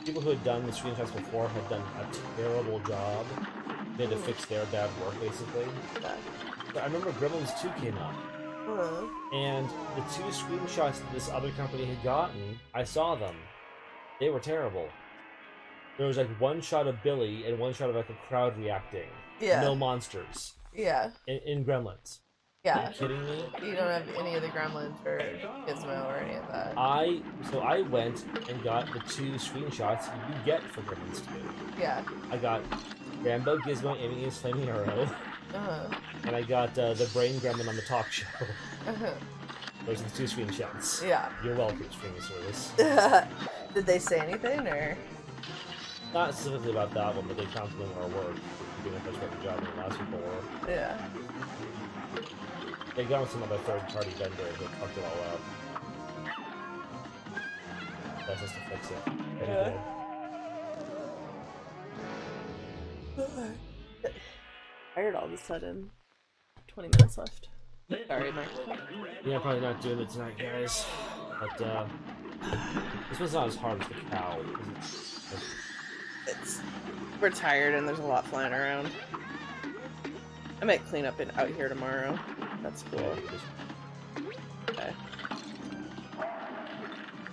people who had done the screenshots before had done a terrible job. They had to fix their bad work, basically. Yeah. But I remember Gremlins 2 came out. And the two screenshots that this other company had gotten, I saw them. They were terrible. There was like one shot of Billy and one shot of like a crowd reacting. Yeah. No monsters. Yeah. In Gremlins. Yeah. Are you kidding me? You don't have any of the Gremlins or Gizmo or any of that. So I went and got the two screenshots you get for Gremlins 2. Yeah. I got Rambo, Gizmo aiming his flaming arrow. And I got the brain gremlin on the talk show. Those are the two screenshots. Yeah. You're welcome, streaming service. Did they say anything, or? Not specifically about that one, but they complimented our work. We're doing a much better job than the last people were. Yeah. They got with some other third-party vendor that fucked it all up. That's just to fix it. Yeah. Tired all of a sudden. 20 minutes left. Sorry, Mike. Yeah, probably not doing it tonight, guys. But, this one's not as hard as the cow. We're tired and there's a lot flying around. I might clean up out here tomorrow. That's cool. Okay.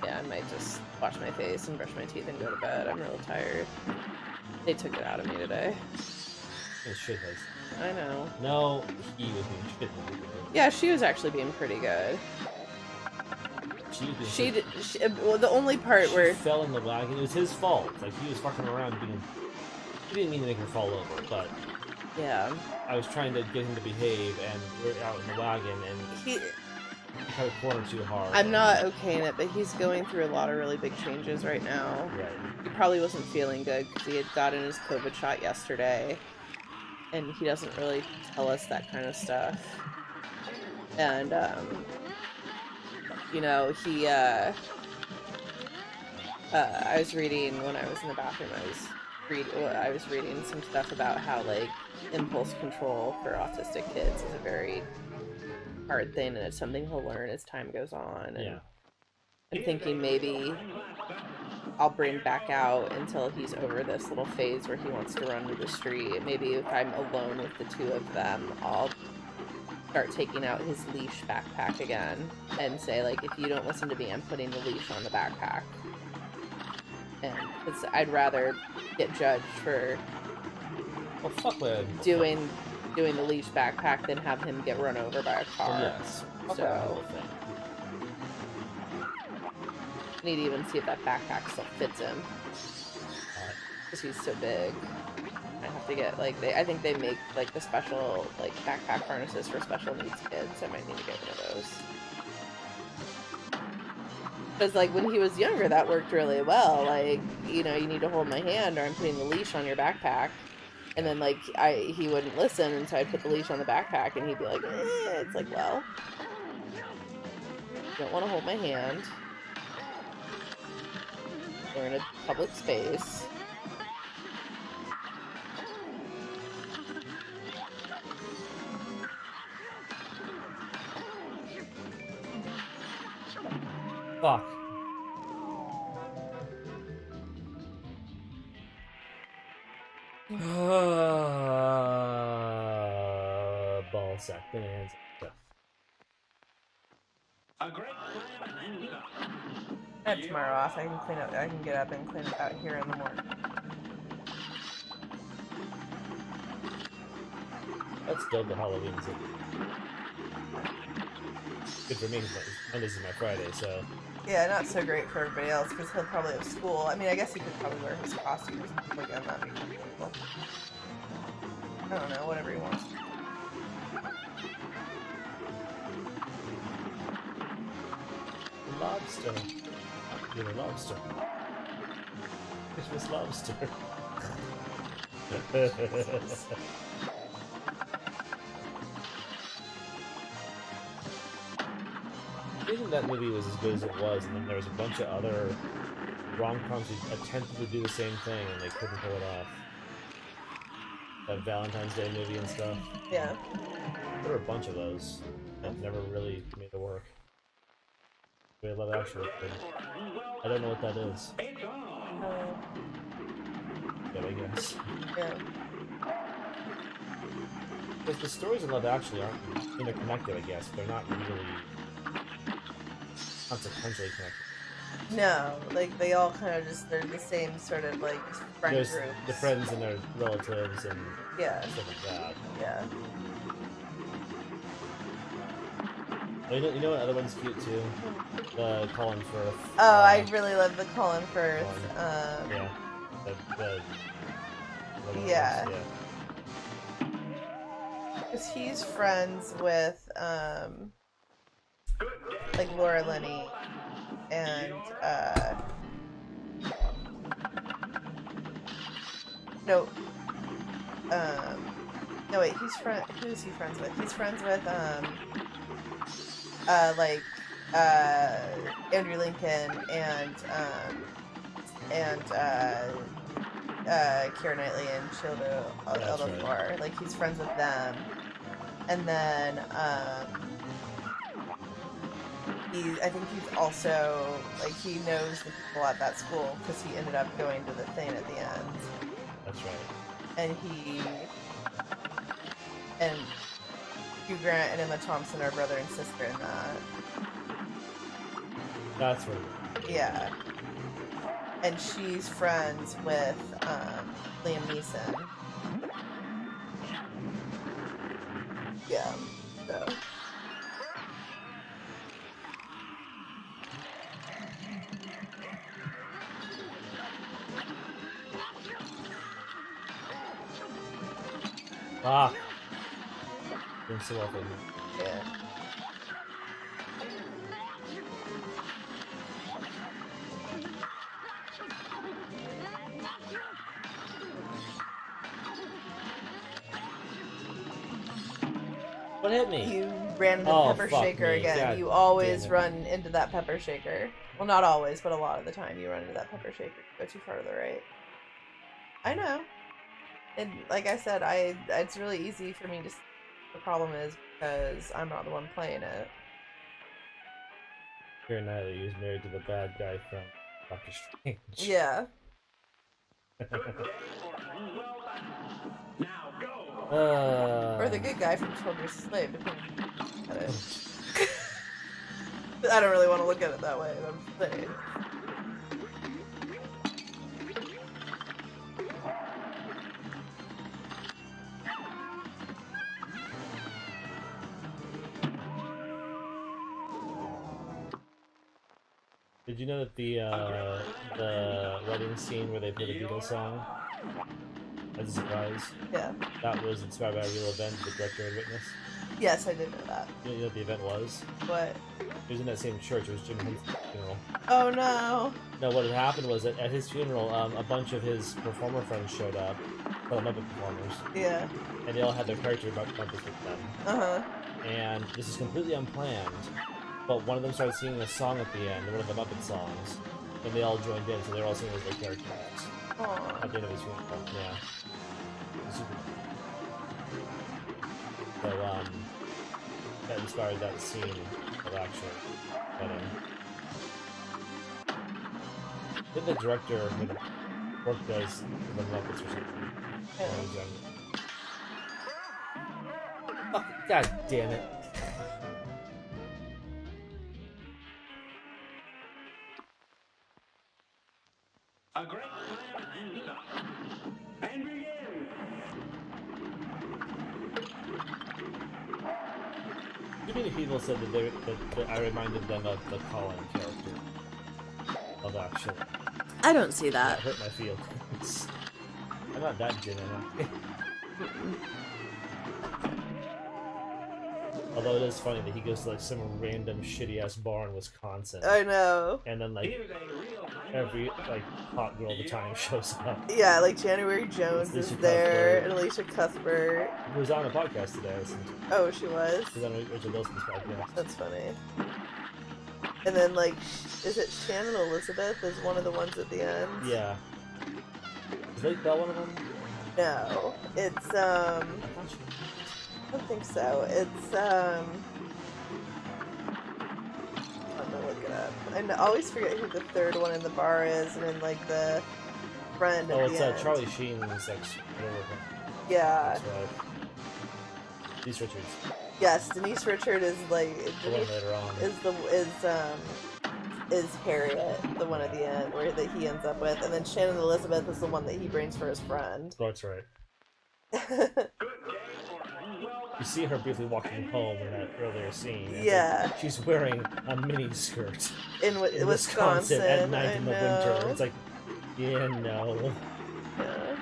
Yeah, I might just wash my face and brush my teeth and go to bed. I'm real tired. They took it out of me today. Shitheads. I know. No, he was being shithead. Yeah, she was actually being pretty good. Well, the only part she where fell in the wagon, it was his fault. Like, he was fucking around being... He didn't mean to make her fall over, but... Yeah. I was trying to get him to behave, and we were out in the wagon, and he cut a corner too hard. I'm not okay in it, but he's going through a lot of really big changes right now. Right. He probably wasn't feeling good because he had gotten his COVID shot yesterday, and he doesn't really tell us that kind of stuff. And, you know, he, I was reading, when I was in the bathroom, I was reading some stuff about how, like, impulse control for autistic kids is a very hard thing, and it's something he'll learn as time goes on. And Yeah. I'm thinking maybe I'll bring back out until he's over this little phase where he wants to run to the street. Maybe if I'm alone with the two of them, I'll start taking out his leash backpack again and say, like, if you don't listen to me, I'm putting the leash on the backpack. And because I'd rather get judged for doing the leash backpack than have him get run over by a car. Yes. So I need to even see if that backpack still fits him, because he's so big. I have to get, like, I think they make, like, the special, like, backpack harnesses for special needs kids. I might need to get one of those. Because, like, when he was younger, that worked really well. Like, you know, you need to hold my hand or I'm putting the leash on your backpack. And then, like, he wouldn't listen, and so I'd put the leash on the backpack, and he'd be like, eh. It's like, well, you don't want to hold my hand. We're in a public space. Fuck. Ball sack bonanza. A great bonanza. I have tomorrow off. I can clean up. I can get up and clean it out here in the morning. That's dope. The Halloween is good for me. Mondays is my Friday, so. Yeah, not so great for everybody else because he'll probably have school. I mean, I guess he could probably wear his costume or something like that. That'd be comfortable. I don't know. Whatever he wants. Lobster. You're a lobster. Christmas lobster. I think that movie was as good as it was, and then there was a bunch of other rom-coms who attempted to do the same thing, and they couldn't pull it off. That Valentine's Day movie and stuff. Yeah. There were a bunch of those that never really made it work. I love Actually. I don't know what that is. It's on. But I guess. Yeah. Because the stories in Love Actually aren't interconnected, I guess. They're not really consequentially connected. No, like they all kind of they're the same sort of like friend There's groups. the friends and their relatives and Yeah. stuff like that. Yeah. Oh, you know what other one's cute too? The Colin Firth. Oh, I really love the Colin Firth. Yeah. The Yeah. Yeah. Because he's friends with like Laura Linney and no no wait, who is he friends with? He's friends with like Andrew Lincoln and Keira Knightley and Childa Eldefar. Like he's friends with them, and then I think he's also like he knows the people at that school because he ended up going to the thing at the end. That's right. And Hugh Grant and Emma Thompson are brother and sister in that. That's right. Yeah. And she's friends with Liam Neeson. Yeah. So. Ah. Been so often. Yeah. What hit me? You ran into the pepper shaker me. again. God you always damn it. run into that pepper shaker. Well, not always, but a lot of the time you run into that pepper shaker. Go too far to the right. I know. And like I said, it's really easy for me to. The problem is because I'm not the one playing it. Keira Knightley was married to the bad guy from Doctor Strange. Yeah. Good day or well done. Now go. Or the good guy from 12 Years a Slave. Depending on it. I don't really want to look at it that way. But I'm saying. Did you know that the wedding scene where they play the Beatles song as a surprise, Yeah. that was inspired by a real event the director had witnessed? Yes, I did know that. You know what the event was? What? He was in that same church. It was Jim Henson's funeral. Oh no. No, what had happened was that at his funeral, a bunch of his performer friends showed up, Muppet performers, Yeah. and they all had their character Muppets with them. Uh-huh. And this is completely unplanned, but one of them started singing a song at the end, one of the Muppet songs, and they all joined in, so they were all singing as their characters Aww. at the end of his funeral. Yeah. It was super cool. So, that inspired that scene of actual wedding. I think the director had worked as the Muppets or something. Yeah. When he was younger. Oh, God damn it. A great plan and stop. And begin. Too many people said that I reminded them of the Colin character. Of actually. I don't see That that. hurt my feelings. I'm not that genuine. Although it is funny that he goes to like some random shitty ass bar in Wisconsin, I know. and then like Here's a real every like hot girl of the time shows up. Yeah, like January Jones It's is Alicia there, Cuthbert. and Alicia Cuthbert. Who was on a podcast today? I listened to. Oh, she was? She was on Richard Wilson's podcast. That's funny. And then, like, is it Shannon Elizabeth is one of the ones at the end? Yeah. Is Lake Bell one of them? No. It's, I thought she. I don't think so. It's, I'm gonna look it up. I always forget who the third one in the bar is, and then, like, the friend at Oh, the it's end. Charlie Sheen's ex. Whatever. Yeah. That's right. Denise Richards. Yes, Denise Richard is, like, The one later on. is Harriet, the one at the end, where that he ends up with, and then Shannon Elizabeth is the one that he brings for his friend. Oh, that's right. good day or well You see her briefly walking home in that earlier scene. and Yeah. she's wearing a mini skirt in in Wisconsin at night I in the know. winter. It's like, yeah, no. Yeah.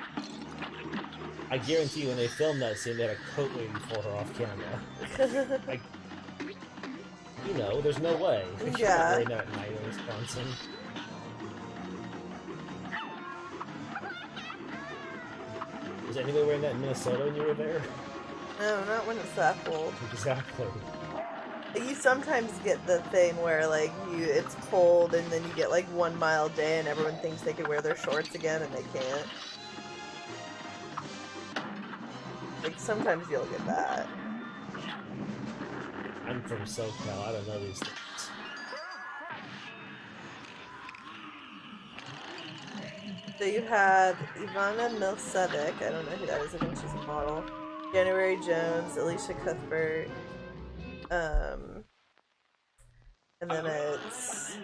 I guarantee you when they filmed that scene, they had a coat waiting for her off camera. Like, you know, there's no way. She's Yeah. not wearing that at night in Wisconsin. Was anybody wearing that in Minnesota when you were there? No, not when it's that cold. Exactly. You sometimes get the thing where like it's cold and then you get like 1 mile day and everyone thinks they can wear their shorts again and they can't. Like sometimes you'll get that. I'm from SoCal, I don't know these things. So you had Ivana Milcevic, I don't know who that is, I think she's a model. January Jones, Alicia Cuthbert, and then it's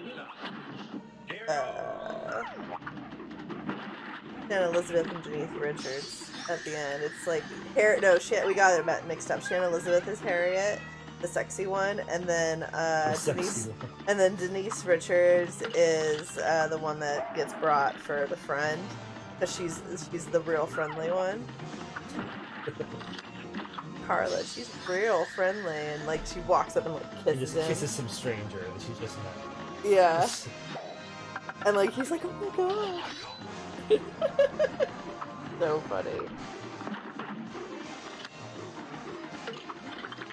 Shannon Elizabeth and Denise Richards at the end. It's like we got it mixed up. Shannon Elizabeth is Harriet, the sexy one, and then Denise Richards is the one that gets brought for the friend, because she's the real friendly one. Carla, she's real friendly, and like she walks up and like And kisses just him. kisses some stranger that she's just met. Yeah, and like he's like, oh my god, so funny.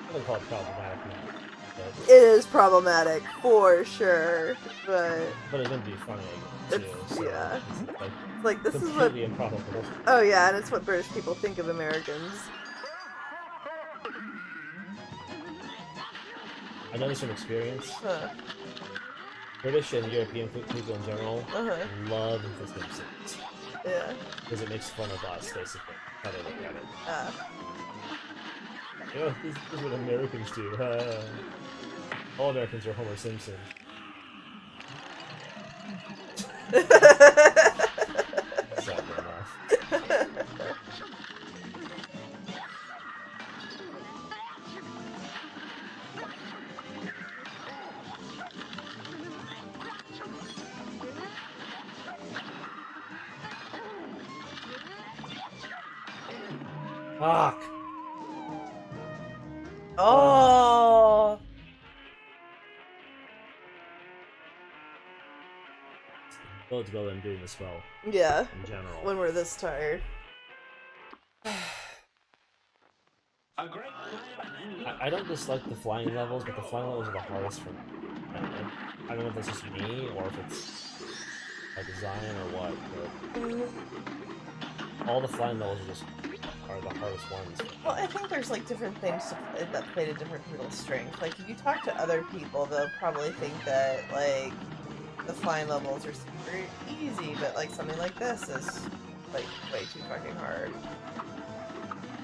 I don't call it problematic now, It is problematic for sure, but but it's meant to be funny, too. It's- So yeah. It's like this is what. completely improbable. Oh yeah, and it's what British people think of Americans. I know this from experience. Huh. British and European people in general Uh-huh. love The Simpsons Yeah. because it makes fun of us, basically, how they look at it. Oh, this is what Americans do. All Americans are Homer Simpson. Sadly enough. Fuck! Oh. Well, it's well I'm doing this well Yeah. in general. When we're this tired. A great plan. I don't dislike the flying levels, but the flying levels are the hardest for me. And I don't know if that's just me or if it's by design or what, but all the flying levels are the hardest ones. Well, I think there's like different things that play to different people's strengths. Like if you talk to other people, they'll probably think that like the flying levels are super easy, but like something like this is like way too fucking hard.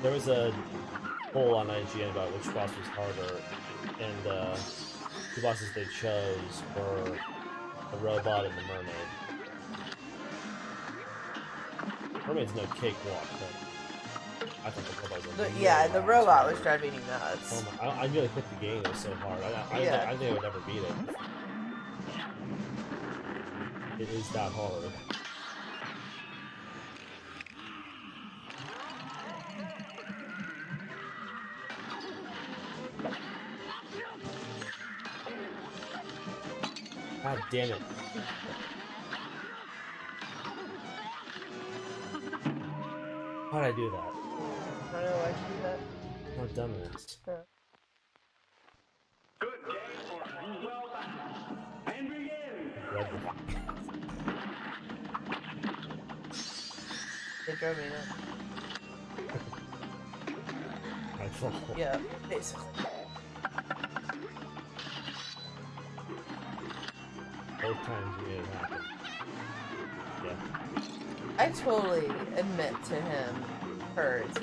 There was a poll on IGN about which boss was harder, and the bosses they chose were the robot and the mermaid. Mermaid's no cakewalk, but I think the robot was The robot was driving me nuts. Oh my, I nearly quit the game, it was so hard. I think I would never beat it. It is that hard. God damn it. How'd I do that? I don't know why she did that. I'm a dumbass. Good game for well done. And begin. They drove me nuts. My fault. Yeah, basically. Both times you made it happen. Yeah. I totally admit to him courage.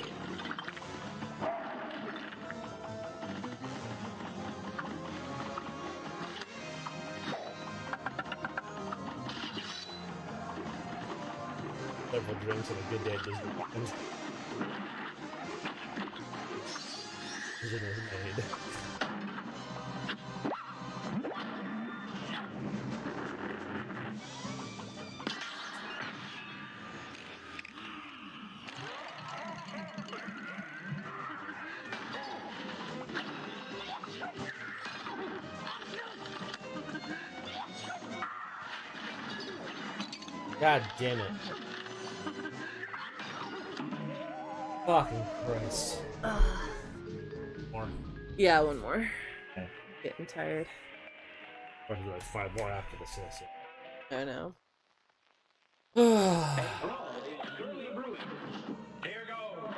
Several drinks and a good day at Disney. Decision was made. God damn it. Fucking Christ. More. Yeah, one more. Okay. Getting tired. Probably like 5 more after this. I know. Brawl is surely brewing. Here goes.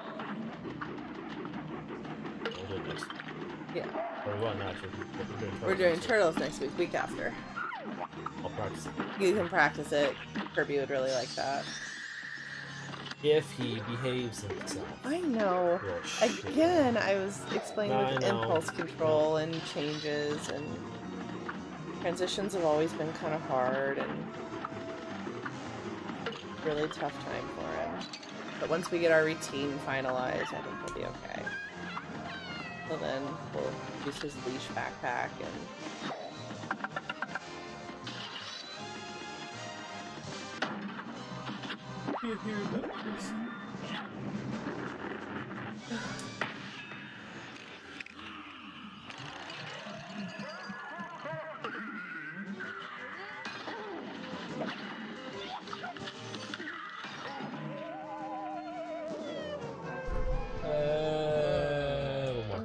We'll do this. Yeah. Or what not? We're doing turtles next week after. I'll practice it. You can practice it. Kirby would really like that. If he behaves himself. I know. You're a shit. Again, I was explaining I with know. impulse control and changes, and transitions have always been kind of hard and really tough time for him. But once we get our routine finalized, I think he'll be okay. So then we'll use his leash backpack and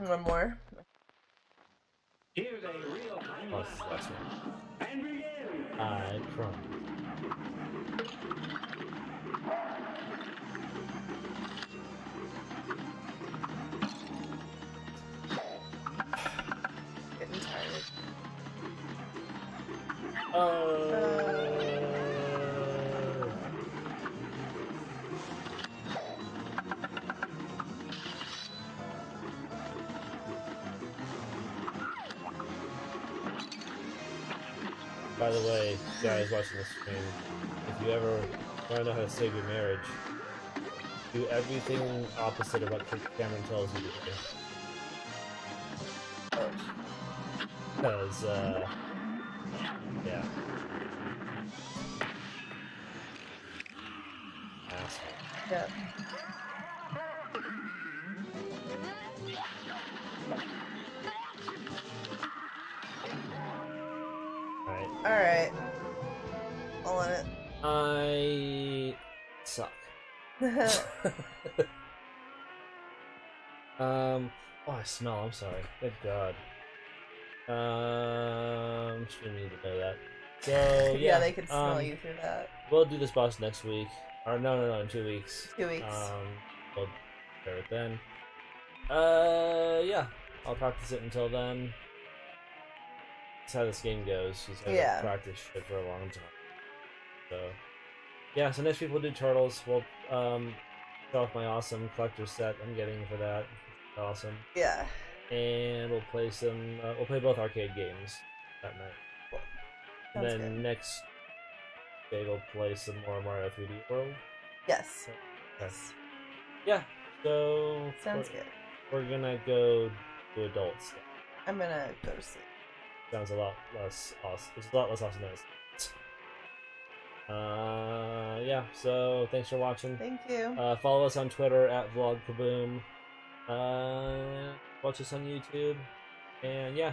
one more. Here's a real time. Oh, this is the last one. And begin. I promise. Getting tired. By the way, guys watching this stream, if you ever want to know how to save your marriage, do everything opposite of what Cameron tells you to do. Because, yeah. Asshole. Yeah. Alright. All in it. I suck. Oh, I smell. I'm sorry. Good God. Shouldn't need to know that. So Yeah, they could smell um, you through that. We'll do this boss next week. Or no, in 2 weeks. 2 weeks. We'll share it then. Yeah. I'll practice it until then. That's how this game goes. You just gotta practice shit for a long time. So yeah, so next week we'll do Turtles. We'll show off my awesome collector set I'm getting for that. It's awesome. Yeah. And we'll play some. We'll play both arcade games that night. Cool. And Sounds then good. next day we'll play some more Mario 3D World. Yes. Okay. Yes. Yeah. So Sounds good. we're gonna go do adult stuff. I'm gonna go to sleep. Sounds a lot less awesome. It's a lot less awesome than it's. Yeah. So thanks for watching. Thank you. Follow us on Twitter @vlogkaboom. Watch us on YouTube, and yeah.